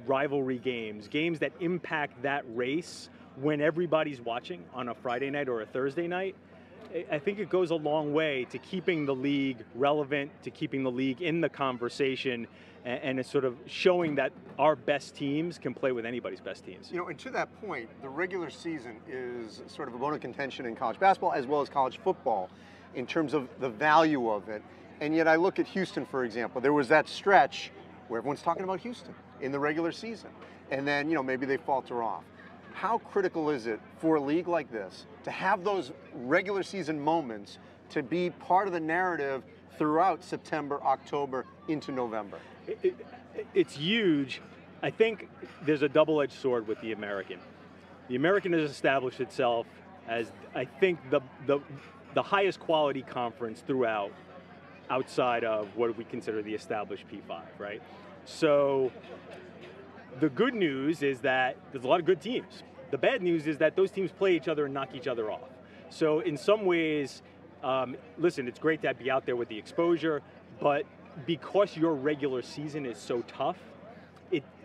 rivalry games that impact that race when everybody's watching on a Friday night or a Thursday night, I think it goes a long way to keeping the league relevant, to keeping the league in the conversation, and it's sort of showing that our best teams can play with anybody's best teams. And to that point, the regular season is sort of a bone of contention in college basketball as well as college football in terms of the value of it. And yet I look at Houston, for example. There was that stretch where everyone's talking about Houston in the regular season. And then, maybe they falter off. How critical is it for a league like this to have those regular season moments to be part of the narrative throughout September, October, into November? It's huge. I think there's a double-edged sword with the American. The American has established itself as, I think, the highest quality conference throughout, outside of what we consider the established P5, right? So the good news is that there's a lot of good teams. The bad news is that those teams play each other and knock each other off. So in some ways, listen, it's great to be out there with the exposure, but because your regular season is so tough,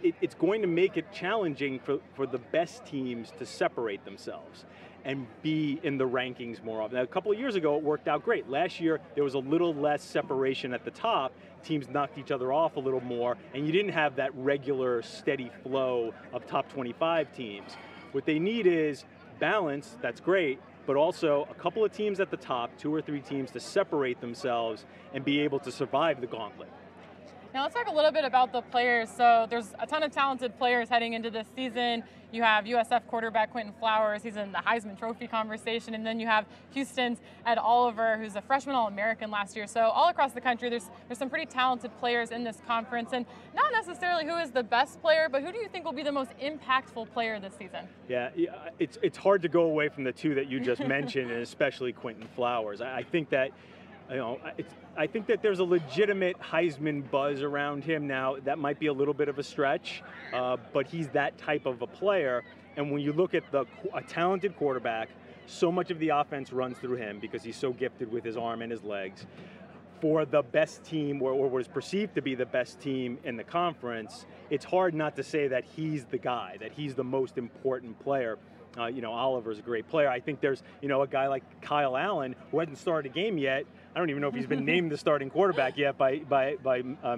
it's going to make it challenging for the best teams to separate themselves and be in the rankings more often. Now, a couple of years ago, it worked out great. Last year, there was a little less separation at the top. Teams knocked each other off a little more, and you didn't have that regular, steady flow of top 25 teams. What they need is balance, that's great, but also a couple of teams at the top, 2 or 3 teams to separate themselves and be able to survive the gauntlet. Now let's talk a little bit about the players. So there's a ton of talented players heading into this season. You have USF quarterback Quentin Flowers, he's in the Heisman Trophy conversation, and then you have Houston's Ed Oliver, who's a freshman All-American last year. So all across the country, there's some pretty talented players in this conference, and not necessarily who is the best player, but who do you think will be the most impactful player this season? Yeah, it's hard to go away from the 2 that you just mentioned, and especially Quentin Flowers. I think that I think that there's a legitimate Heisman buzz around him now. That might be a little bit of a stretch, but he's that type of a player. And when you look at a talented quarterback, so much of the offense runs through him because he's so gifted with his arm and his legs. For the best team, or what is perceived to be the best team in the conference, it's hard not to say that he's the guy, that he's the most important player. Oliver's a great player. I think there's, a guy like Kyle Allen who hasn't started a game yet. I don't even know if he's been named the starting quarterback yet by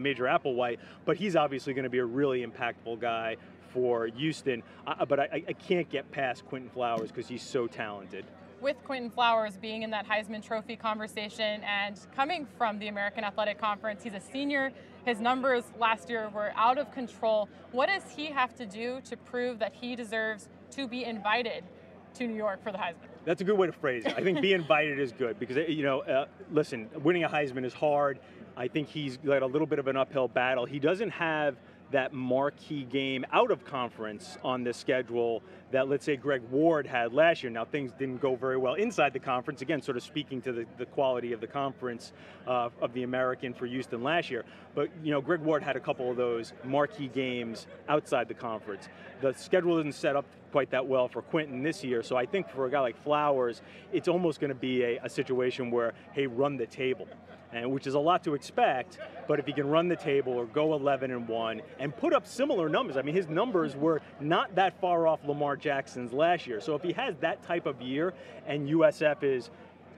Major Applewhite, but he's obviously going to be a really impactful guy for Houston. But I can't get past Quentin Flowers because he's so talented. With Quentin Flowers being in that Heisman Trophy conversation and coming from the American Athletic Conference, he's a senior. His numbers last year were out of control. What does he have to do to prove that he deserves to be invited to New York for the Heisman? That's a good way to phrase it. I think be invited is good because, listen, winning a Heisman is hard. I think he's got a little bit of an uphill battle. He doesn't have that marquee game out of conference on the schedule that, let's say, Greg Ward had last year. Now, things didn't go very well inside the conference, again, sort of speaking to the quality of the conference of the American for Houston last year. But, Greg Ward had a couple of those marquee games outside the conference. The schedule isn't set up quite that well for Quentin this year, so I think for a guy like Flowers, it's almost going to be a situation where, hey, run the table. Which is a lot to expect, but if he can run the table or go 11-1 and put up similar numbers, I mean, his numbers were not that far off Lamar Jackson's last year. So if he has that type of year and USF is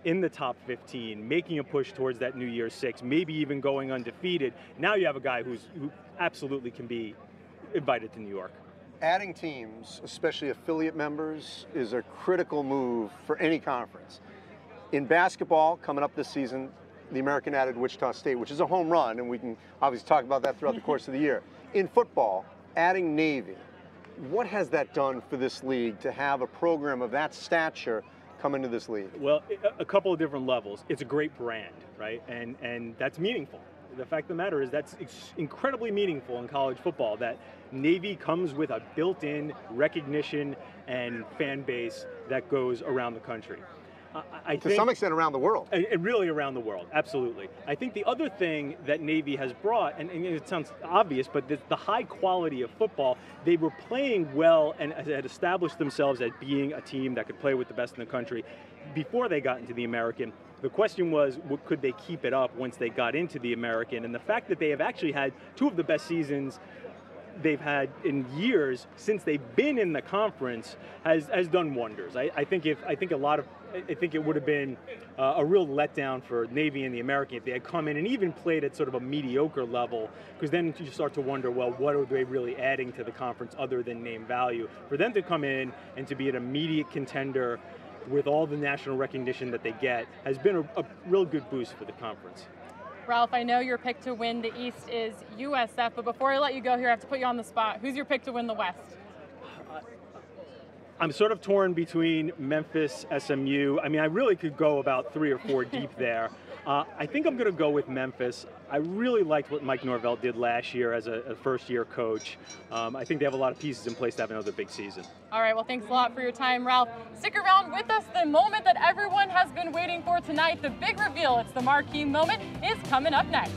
in the top 15, making a push towards that New Year's Six, maybe even going undefeated, now you have a guy who absolutely can be invited to New York. Adding teams, especially affiliate members, is a critical move for any conference. In basketball, coming up this season, the American added Wichita State, which is a home run, and we can obviously talk about that throughout the course of the year. In football, adding Navy, what has that done for this league to have a program of that stature come into this league? Well, a couple of different levels. It's a great brand, right? And that's meaningful. The fact of the matter is that's incredibly meaningful in college football, that Navy comes with a built-in recognition and fan base that goes around the country. To some extent around the world. Really around the world, absolutely. I think the other thing that Navy has brought, and it sounds obvious, but the high quality of football, they were playing well and had established themselves as being a team that could play with the best in the country before they got into the American. The question was, could they keep it up once they got into the American? And the fact that they have actually had two of the best seasons they've had in years since they've been in the conference has done wonders. I think it would have been a real letdown for Navy and the American if they had come in and even played at sort of a mediocre level, because then you start to wonder, well, what are they really adding to the conference other than name value? For them to come in and to be an immediate contender with all the national recognition that they get has been a real good boost for the conference. Ralph, I know your pick to win the East is USF, but before I let you go here, I have to put you on the spot. Who's your pick to win the West? I'm sort of torn between Memphis, SMU. I mean, I really could go about 3 or 4 deep there. I think I'm going to go with Memphis. I really liked what Mike Norvell did last year as a first-year coach. I think they have a lot of pieces in place to have another big season. All right, well, thanks a lot for your time, Ralph. Stick around with us. The moment that everyone has been waiting for tonight, the big reveal, it's the marquee moment, is coming up next.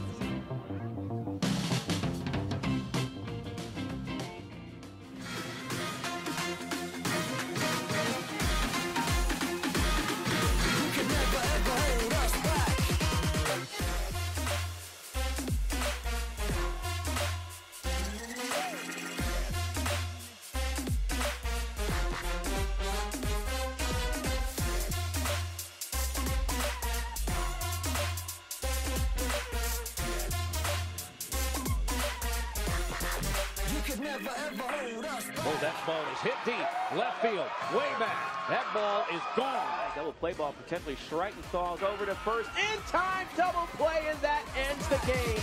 Oh, that ball is hit deep, left field, way back. That ball is gone. Double play ball potentially Schreitenthal's over to first. In time, double play, and that ends the game.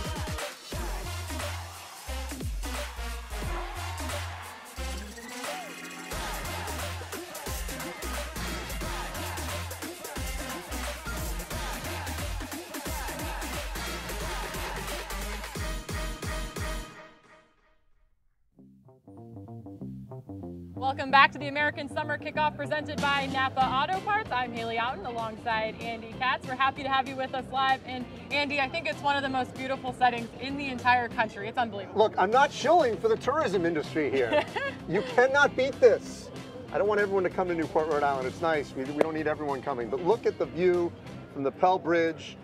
Welcome back to the American Summer Kickoff presented by Napa Auto Parts. I'm Haley Outen alongside Andy Katz. We're happy to have you with us live. And Andy, I think it's one of the most beautiful settings in the entire country. It's unbelievable. Look, I'm not shilling for the tourism industry here. You cannot beat this. I don't want everyone to come to Newport, Rhode Island. It's nice. We don't need everyone coming. But look at the view from the Pell Bridge.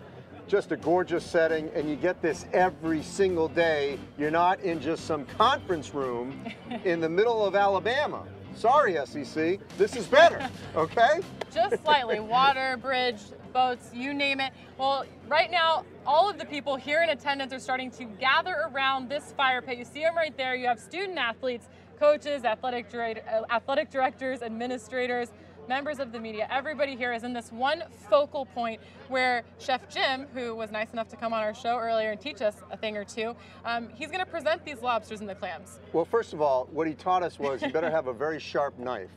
Just a gorgeous setting, and you get this every single day. You're not in just some conference room in the middle of Alabama. Sorry, SEC. This is better, okay? Just slightly. Water, bridge, boats, you name it. Well, right now, all of the people here in attendance are starting to gather around this fire pit. You see them right there. You have student athletes, coaches, athletic directors, administrators, members of the media. Everybody here is in this one focal point where Chef Jim, who was nice enough to come on our show earlier and teach us a thing or two, he's going to present these lobsters and the clams. Well, first of all, what he taught us was you better have a very sharp knife,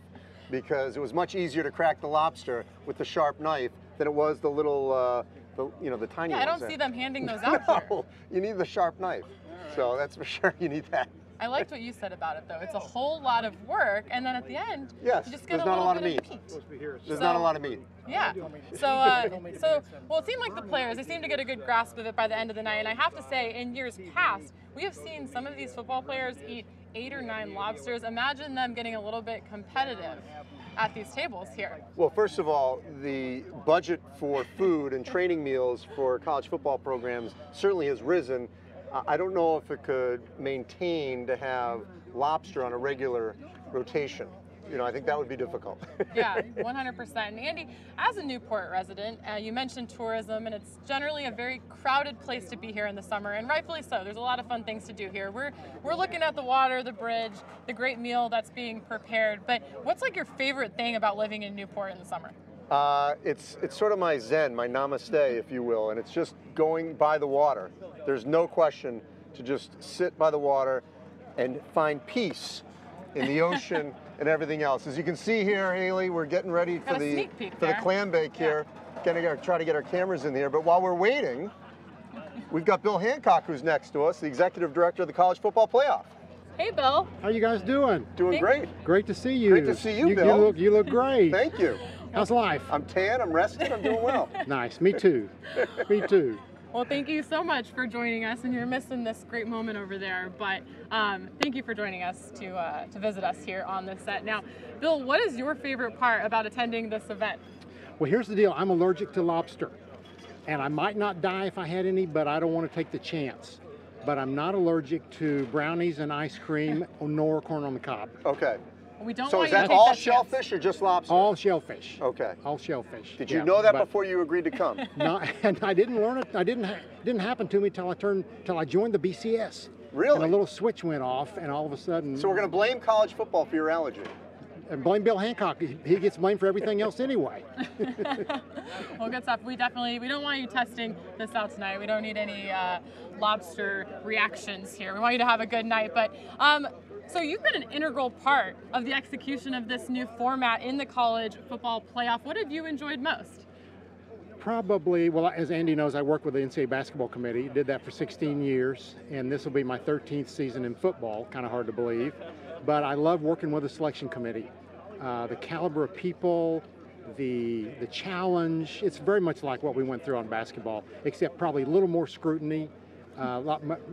because it was much easier to crack the lobster with the sharp knife than it was the little, the tiny ones. I don't see them handing those out here. No, you need the sharp knife. So that's for sure, you need that. I liked what you said about it, though. It's a whole lot of work, and then at the end, yes, you just get there's not a lot of meat. There's not a lot of meat. Yeah. So, well, it seemed like the players, they seemed to get a good grasp of it by the end of the night, and I have to say, in years past, we have seen some of these football players eat 8 or 9 lobsters. Imagine them getting a little bit competitive at these tables here. Well, first of all, the budget for food and training meals for college football programs certainly has risen. I don't know if it could maintain to have lobster on a regular rotation. I think that would be difficult. Yeah, 100%. And Andy, as a Newport resident, you mentioned tourism, and it's generally a very crowded place to be here in the summer, and rightfully so. There's a lot of fun things to do here. We're looking at the water, the bridge, the great meal that's being prepared. But what's like your favorite thing about living in Newport in the summer? It's sort of my zen, my namaste, if you will, and it's just going by the water. There's no question to just sit by the water and find peace in the ocean and everything else. As you can see here, Haley, we're getting ready for the Clambake here. Try to get our cameras in here. But while we're waiting, we've got Bill Hancock, who's next to us, the executive director of the College Football Playoff. Hey, Bill. How you guys doing? Doing great. Great to see you. Great to see you, Bill. You look great. Thank you. How's life? I'm tan, I'm rested, I'm doing well. Nice, me too. Me too. Well, thank you so much for joining us, and you're missing this great moment over there, but thank you for joining us to visit us here on this set. Now, Bill, what is your favorite part about attending this event? Well, here's the deal. I'm allergic to lobster, and I might not die if I had any, but I don't want to take the chance. But I'm not allergic to brownies and ice cream nor corn on the cob. Okay. We don't so want is you that to take all that shellfish or just lobster? All shellfish. Okay. All shellfish. Did you know that before you agreed to come? No, and I didn't learn it. Didn't happen to me till I joined the BCS. Really? And a little switch went off, and all of a sudden. So we're going to blame college football for your allergy. And blame Bill Hancock. He gets blamed for everything else anyway. Well, good stuff. We don't want you testing this out tonight. We don't need any lobster reactions here. We want you to have a good night. But so you've been an integral part of the execution of this new format in the college football playoff. What have you enjoyed most? Probably, well, as Andy knows, I work with the NCAA basketball committee. Did that for 16 years, and this will be my 13th season in football. Kind of hard to believe. But I love working with the selection committee. The caliber of people, the challenge, it's very much like what we went through on basketball, except probably a little more scrutiny.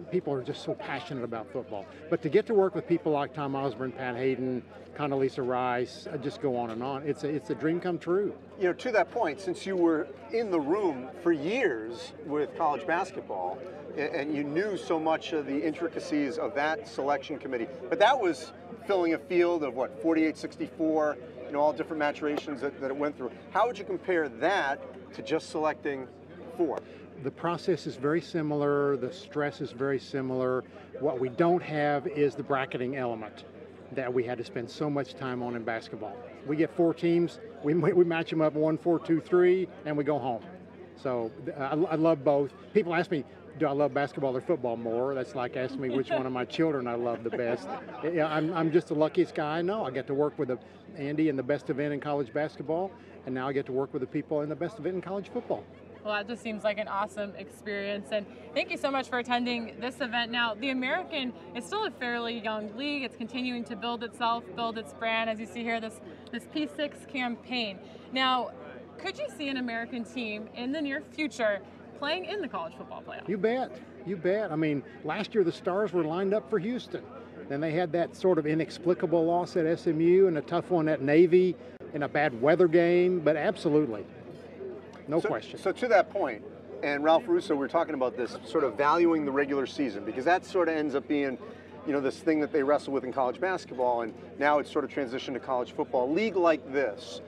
People are just so passionate about football. But to get to work with people like Tom Osborne, Pat Hayden, Condoleezza Rice, just go on and on, it's a dream come true. To that point, since you were in the room for years with college basketball, and you knew so much of the intricacies of that selection committee, but that was filling a field of 48, 64, all different maturations that it went through. How would you compare that to just selecting 4? The process is very similar. The stress is very similar. What we don't have is the bracketing element that we had to spend so much time on in basketball. We get 4 teams, we match them up 1, 4, 2, 3, and we go home. So I love both. People ask me, do I love basketball or football more? That's like asking me which one of my children I love the best. I'm just the luckiest guy I know. I get to work with Andy in the best event in college basketball, and now I get to work with the people in the best event in college football. Well, that just seems like an awesome experience, and thank you so much for attending this event. Now, the American is still a fairly young league. It's continuing to build itself, build its brand, as you see here, this P6 campaign. Now, could you see an American team in the near future playing in the college football playoff? You bet. You bet. I mean, last year the stars were lined up for Houston. Then they had that sort of inexplicable loss at SMU and a tough one at Navy in a bad weather game, but absolutely, no question. So to that point, and Ralph Russo, we're talking about this sort of valuing the regular season, because that sort of ends up being, you know, this thing that they wrestle with in college basketball, and now it's sort of transitioned to college football. A league like this,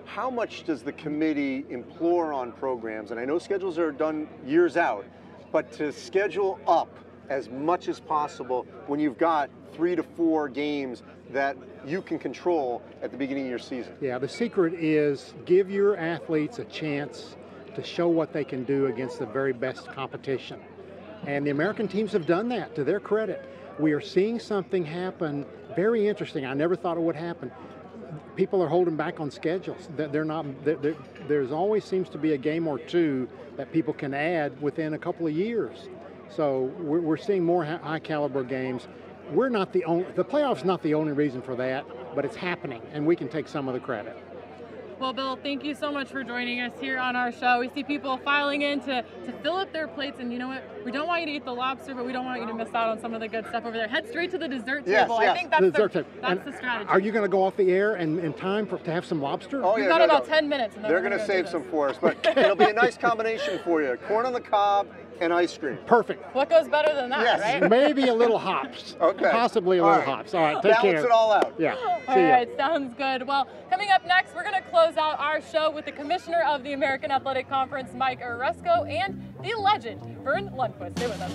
how much does the committee implore on programs, and I know schedules are done years out, but to schedule up as much as possible when you've got 3 to 4 games that you can control at the beginning of your season? Yeah, the secret is give your athletes a chance to show what they can do against the very best competition. And the American teams have done that, to their credit. We are seeing something happen very interesting. I never thought it would happen. People are holding back on schedules. There's always seems to be a game or two that people can add within a couple of years. So we're seeing more high caliber games. We're not the playoffs not the only reason for that, but it's happening, and we can take some of the credit. Well, Bill, thank you so much for joining us here on our show. We see people filing in to fill up their plates, and you know what? We don't want you to eat the lobster, but we don't want you to miss out on some of the good stuff over there. Head straight to the dessert table. Yes. I think that's the strategy. Are you going to go off the air in time to have some lobster? Oh, We've got about 10 minutes. And they're going to save some for us, but it'll be a nice combination for you. Corn on the cob and ice cream. Perfect. What goes better than that, yes. right? Maybe a little hops. Okay. Possibly a little hops. All right, take care. Balance it all out. Yeah. All right, sounds good. Well, coming up next, we're going to close out our show with the Commissioner of the American Athletic Conference, Mike Oresco, and the legend, Vern Lundquist. Stay with us.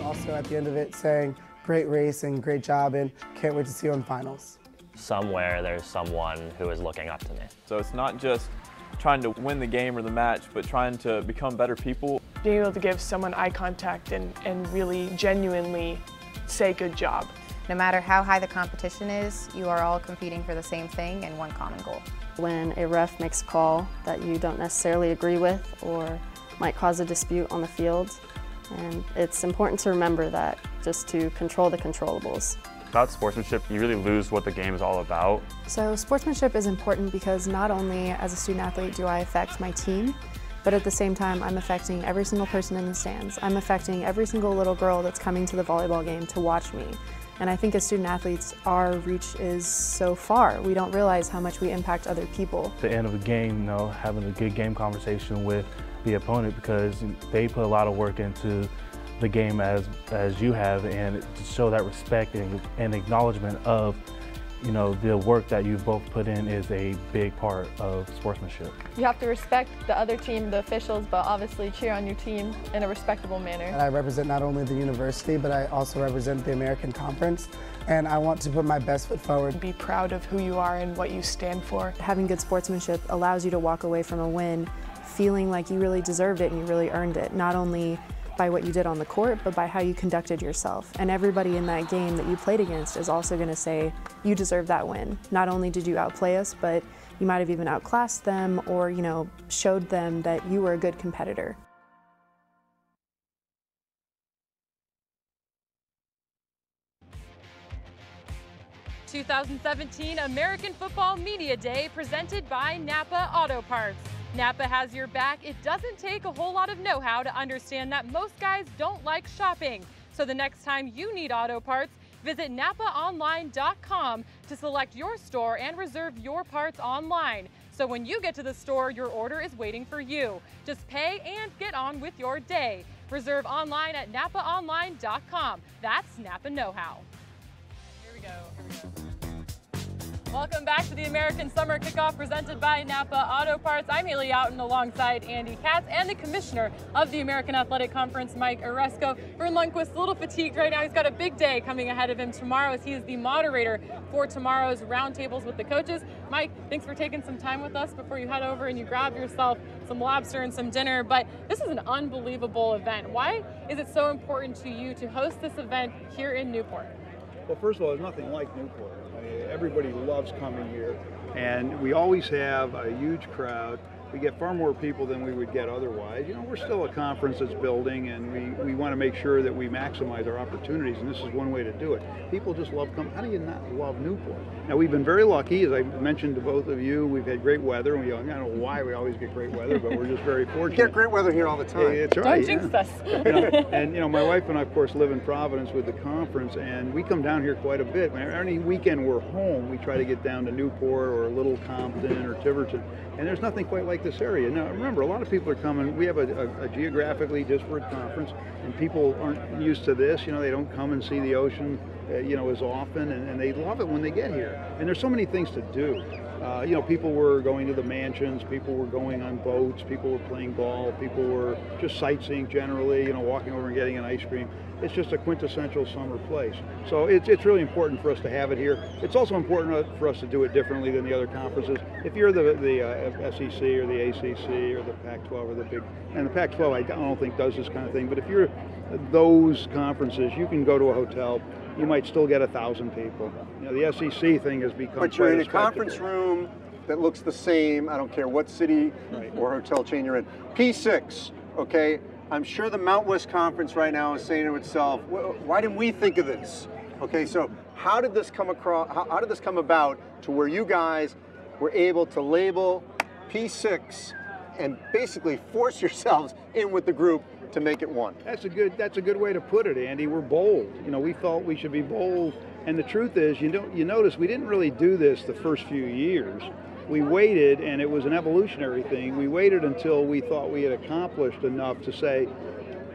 Also at the end of it saying, great race and great job, and can't wait to see you in finals. Somewhere there's someone who is looking up to me. So it's not just trying to win the game or the match, but trying to become better people. Being able to give someone eye contact and really genuinely say good job. No matter how high the competition is, you are all competing for the same thing and one common goal. When a ref makes a call that you don't necessarily agree with or might cause a dispute on the field, and it's important to remember that, just to control the controllables. Without sportsmanship, you really lose what the game is all about. So sportsmanship is important because not only as a student athlete do I affect my team, but at the same time I'm affecting every single person in the stands. I'm affecting every single little girl that's coming to the volleyball game to watch me. And I think as student athletes, our reach is so far. We don't realize how much we impact other people. At the end of a game, you know, having a good game conversation with the opponent, because they put a lot of work into the game as you have, and to show that respect and acknowledgement of, you know, the work that you've both put in is a big part of sportsmanship. You have to respect the other team, the officials, but obviously cheer on your team in a respectable manner. And I represent not only the university, but I also represent the American Conference, and I want to put my best foot forward. Be proud of who you are and what you stand for. Having good sportsmanship allows you to walk away from a win feeling like you really deserved it and you really earned it, not only by what you did on the court, but by how you conducted yourself. And everybody in that game that you played against is also going to say, you deserve that win. Not only did you outplay us, but you might have even outclassed them, or, you know, showed them that you were a good competitor. '17 American Football Media Day presented by Napa Auto Parts. Napa has your back. It doesn't take a whole lot of know-how to understand that most guys don't like shopping. So the next time you need auto parts, visit NapaOnline.com to select your store and reserve your parts online. So when you get to the store, your order is waiting for you. Just pay and get on with your day. Reserve online at NapaOnline.com. That's Napa know-how. Here we go. Welcome back to the American Summer Kickoff presented by Napa Auto Parts. I'm Haley Outen alongside Andy Katz and the Commissioner of the American Athletic Conference, Mike Oresco. Vern Lundquist, a little fatigued right now. He's got a big day coming ahead of him tomorrow as he is the moderator for tomorrow's roundtables with the coaches. Mike, thanks for taking some time with us before you head over and you grab yourself some lobster and some dinner. But this is an unbelievable event. Why is it so important to you to host this event here in Newport? Well, first of all, there's nothing like Newport. I mean, everybody loves coming here, and we always have a huge crowd. We get far more people than we would get otherwise. You know, we're still a conference that's building, and we want to make sure that we maximize our opportunities, and this is one way to do it. People just love coming. How do you not love Newport? Now, we've been very lucky, as I mentioned to both of you. We've had great weather, and I don't know why we always get great weather, but we're just very fortunate. You get great weather here all the time. Hey, that's right. Don't jinx us. You know, and you know, my wife and I, of course, live in Providence with the conference, and we come down here quite a bit. Any weekend we're home, we try to get down to Newport or Little Compton or Tiverton, and there's nothing quite like this area. Now, remember, a lot of people are coming. We have a geographically disparate conference, and people aren't used to this. You know, they don't come and see the ocean, you know, as often, and they love it when they get here. And there's so many things to do. You know, people were going to the mansions, people were going on boats, people were playing golf, people were just sightseeing generally, you know, walking over and getting an ice cream. It's just a quintessential summer place. So it's really important for us to have it here. It's also important for us to do it differently than the other conferences. If you're the SEC or the ACC or the Pac-12 or the big, and the Pac-12 I don't think does this kind of thing, but if you're those conferences, you can go to a hotel, you might still get 1,000 people. You know, the SEC thing has become But you're in a conference room that looks the same, I don't care what city or hotel chain you're in. P6, okay? I'm sure the Mount West Conference right now is saying to itself, why didn't we think of this? Okay, so how did this come across? How did this come about to where you guys were able to label P6 and basically force yourselves in with the group to make it one? That's a good way to put it, Andy. We're bold. You know, we felt we should be bold, and the truth is, you notice we didn't really do this the first few years. We waited, and it was an evolutionary thing. We waited until we thought we had accomplished enough to say,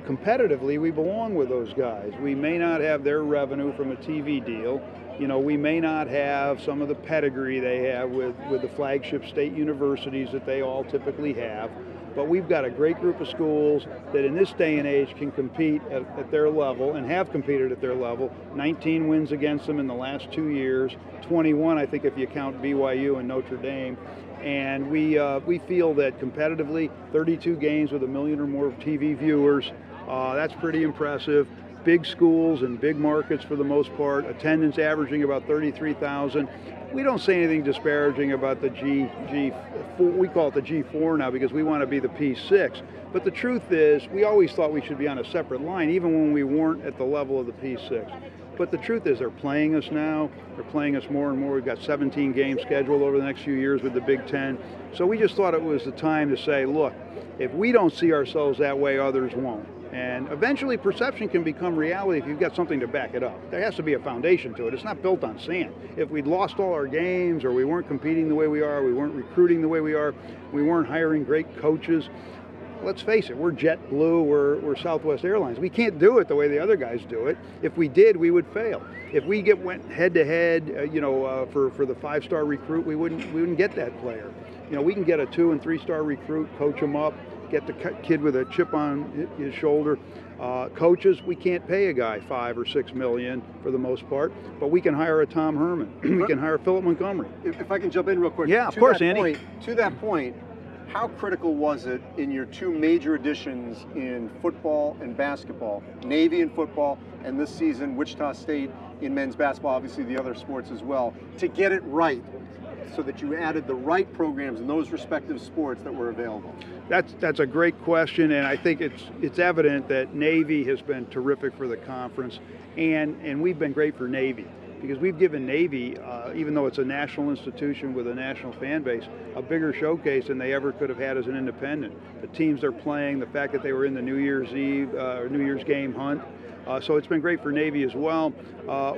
competitively, we belong with those guys. We may not have their revenue from a TV deal. You know, we may not have some of the pedigree they have with the flagship state universities that they all typically have. But we've got a great group of schools that in this day and age can compete at their level and have competed at their level. 19 wins against them in the last 2 years, 21 I think if you count BYU and Notre Dame. And we feel that competitively, 32 games with 1 million or more TV viewers, that's pretty impressive. Big schools and big markets for the most part, attendance averaging about 33,000. We don't say anything disparaging about the G4, we call it the G4 now because we want to be the P6. But the truth is, we always thought we should be on a separate line, even when we weren't at the level of the P6. But the truth is, they're playing us now. They're playing us more and more. We've got 17 games scheduled over the next few years with the Big Ten. So we just thought it was the time to say, look, if we don't see ourselves that way, others won't. And eventually perception can become reality if you've got something to back it up. There has to be a foundation to it. It's not built on sand. If we'd lost all our games, or we weren't competing the way we are, we weren't recruiting the way we are, we weren't hiring great coaches, let's face it, we're JetBlue, we're Southwest Airlines. We can't do it the way the other guys do it. If we did, we would fail. If we went head-to-head, for the 5-star recruit, we wouldn't get that player. You know, we can get a 2- and 3-star recruit, coach them up, get the kid with a chip on his shoulder. Coaches, we can't pay a guy $5 or $6 million for the most part, but we can hire a Tom Herman. We can hire Philip Montgomery. If I can jump in real quick. Yeah, of course, Andy. To that point, how critical was it in your 2 major additions in football and basketball, Navy in football, and this season Wichita State in men's basketball, obviously the other sports as well, to get it right so that you added the right programs in those respective sports that were available? That's a great question, and I think it's evident that Navy has been terrific for the conference, and we've been great for Navy because we've given Navy, even though it's a national institution with a national fan base, a bigger showcase than they ever could have had as an independent. The teams they're playing, the fact that they were in the New Year's Eve or New Year's game hunt. So it's been great for Navy as well.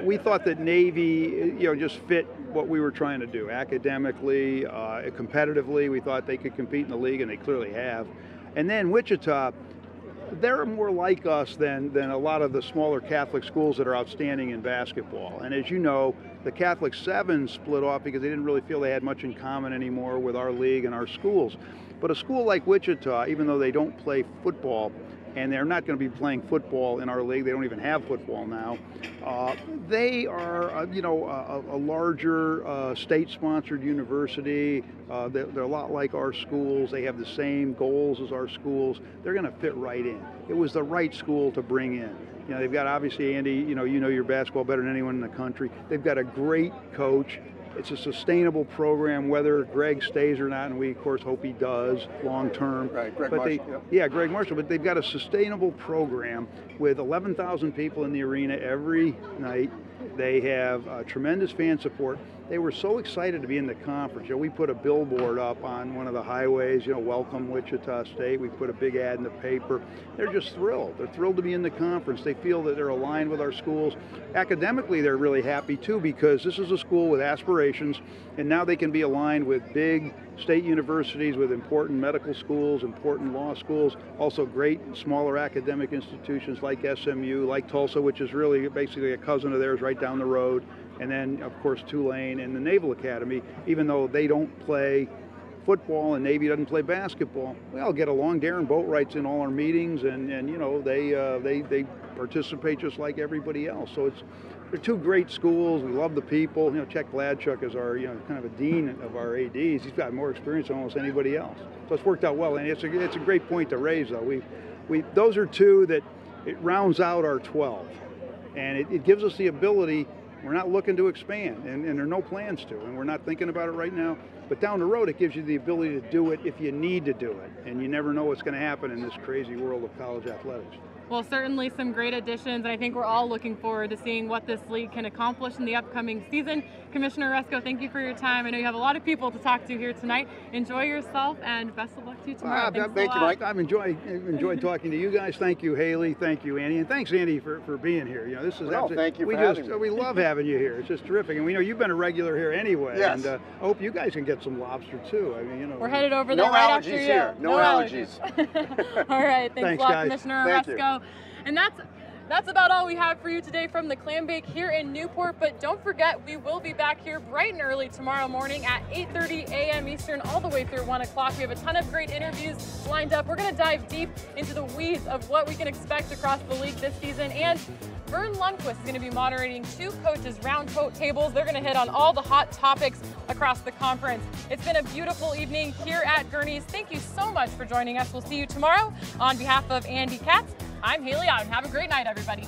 We thought that Navy, just fit what we were trying to do academically, competitively. We thought they could compete in the league, and they clearly have. And then Wichita, they're more like us than a lot of the smaller Catholic schools that are outstanding in basketball. And as you know, the Catholic Sevens split off because they didn't really feel they had much in common anymore with our league and our schools. But a school like Wichita, even though they don't play football, and they're not going to be playing football in our league. They don't even have football now. They are, a larger state-sponsored university. They're a lot like our schools. They have the same goals as our schools. They're going to fit right in. It was the right school to bring in. You know, they've got, obviously, Andy, you know your basketball better than anyone in the country. They've got a great coach. It's a sustainable program, whether Greg stays or not, and we of course hope he does long term. Right, Greg but Marshall. Yeah, Greg Marshall. But they've got a sustainable program with 11,000 people in the arena every night. They have tremendous fan support. They were so excited to be in the conference. We put a billboard up on one of the highways, welcome Wichita State. We put a big ad in the paper. They're just thrilled. They're thrilled to be in the conference. They feel that they're aligned with our schools. Academically, they're really happy too, because this is a school with aspirations, and now they can be aligned with big state universities, with important medical schools, important law schools, also great smaller academic institutions like SMU, like Tulsa, which is really basically a cousin of theirs right down the road. And then, of course, Tulane and the Naval Academy, even though they don't play football and Navy doesn't play basketball, we all get along. Darren Boatwright's in all our meetings, and they participate just like everybody else. So they're two great schools. We love the people. Chet Gladchuk is our kind of a dean of our ADs. He's got more experience than almost anybody else. So it's worked out well, and it's a great point to raise, though. Those are two that it rounds out our 12, and it gives us the ability. We're not looking to expand, and there are no plans to, and we're not thinking about it right now. But down the road, it gives you the ability to do it if you need to do it, and you never know what's going to happen in this crazy world of college athletics. Well, certainly some great additions, and I think we're all looking forward to seeing what this league can accomplish in the upcoming season. Commissioner Resko, thank you for your time. I know you have a lot of people to talk to here tonight. Enjoy yourself, and best of luck to you tomorrow. Thank you, Mike. I've enjoyed talking to you guys. Thank you, Haley. Thank you, Andy, and thanks, Andy, for being here. This is thank you for having me. We love having you here. It's just terrific, and we know you've been a regular here anyway. Yes. And I hope you guys can get some lobster too. I mean, we're headed over there right after you. Here. No allergies. All right, thanks a lot, guys. Commissioner Resko. And that's about all we have for you today from the Clambake here in Newport. But don't forget, we will be back here bright and early tomorrow morning at 8:30 a.m. Eastern, all the way through 1 o'clock. We have a ton of great interviews lined up. We're going to dive deep into the weeds of what we can expect across the league this season. And Vern Lundquist is going to be moderating two coaches' round tables. They're going to hit on all the hot topics across the conference. It's been a beautiful evening here at Gurney's. Thank you so much for joining us. We'll see you tomorrow. On behalf of Andy Katz, I'm Haley Otten. Have a great night, everybody.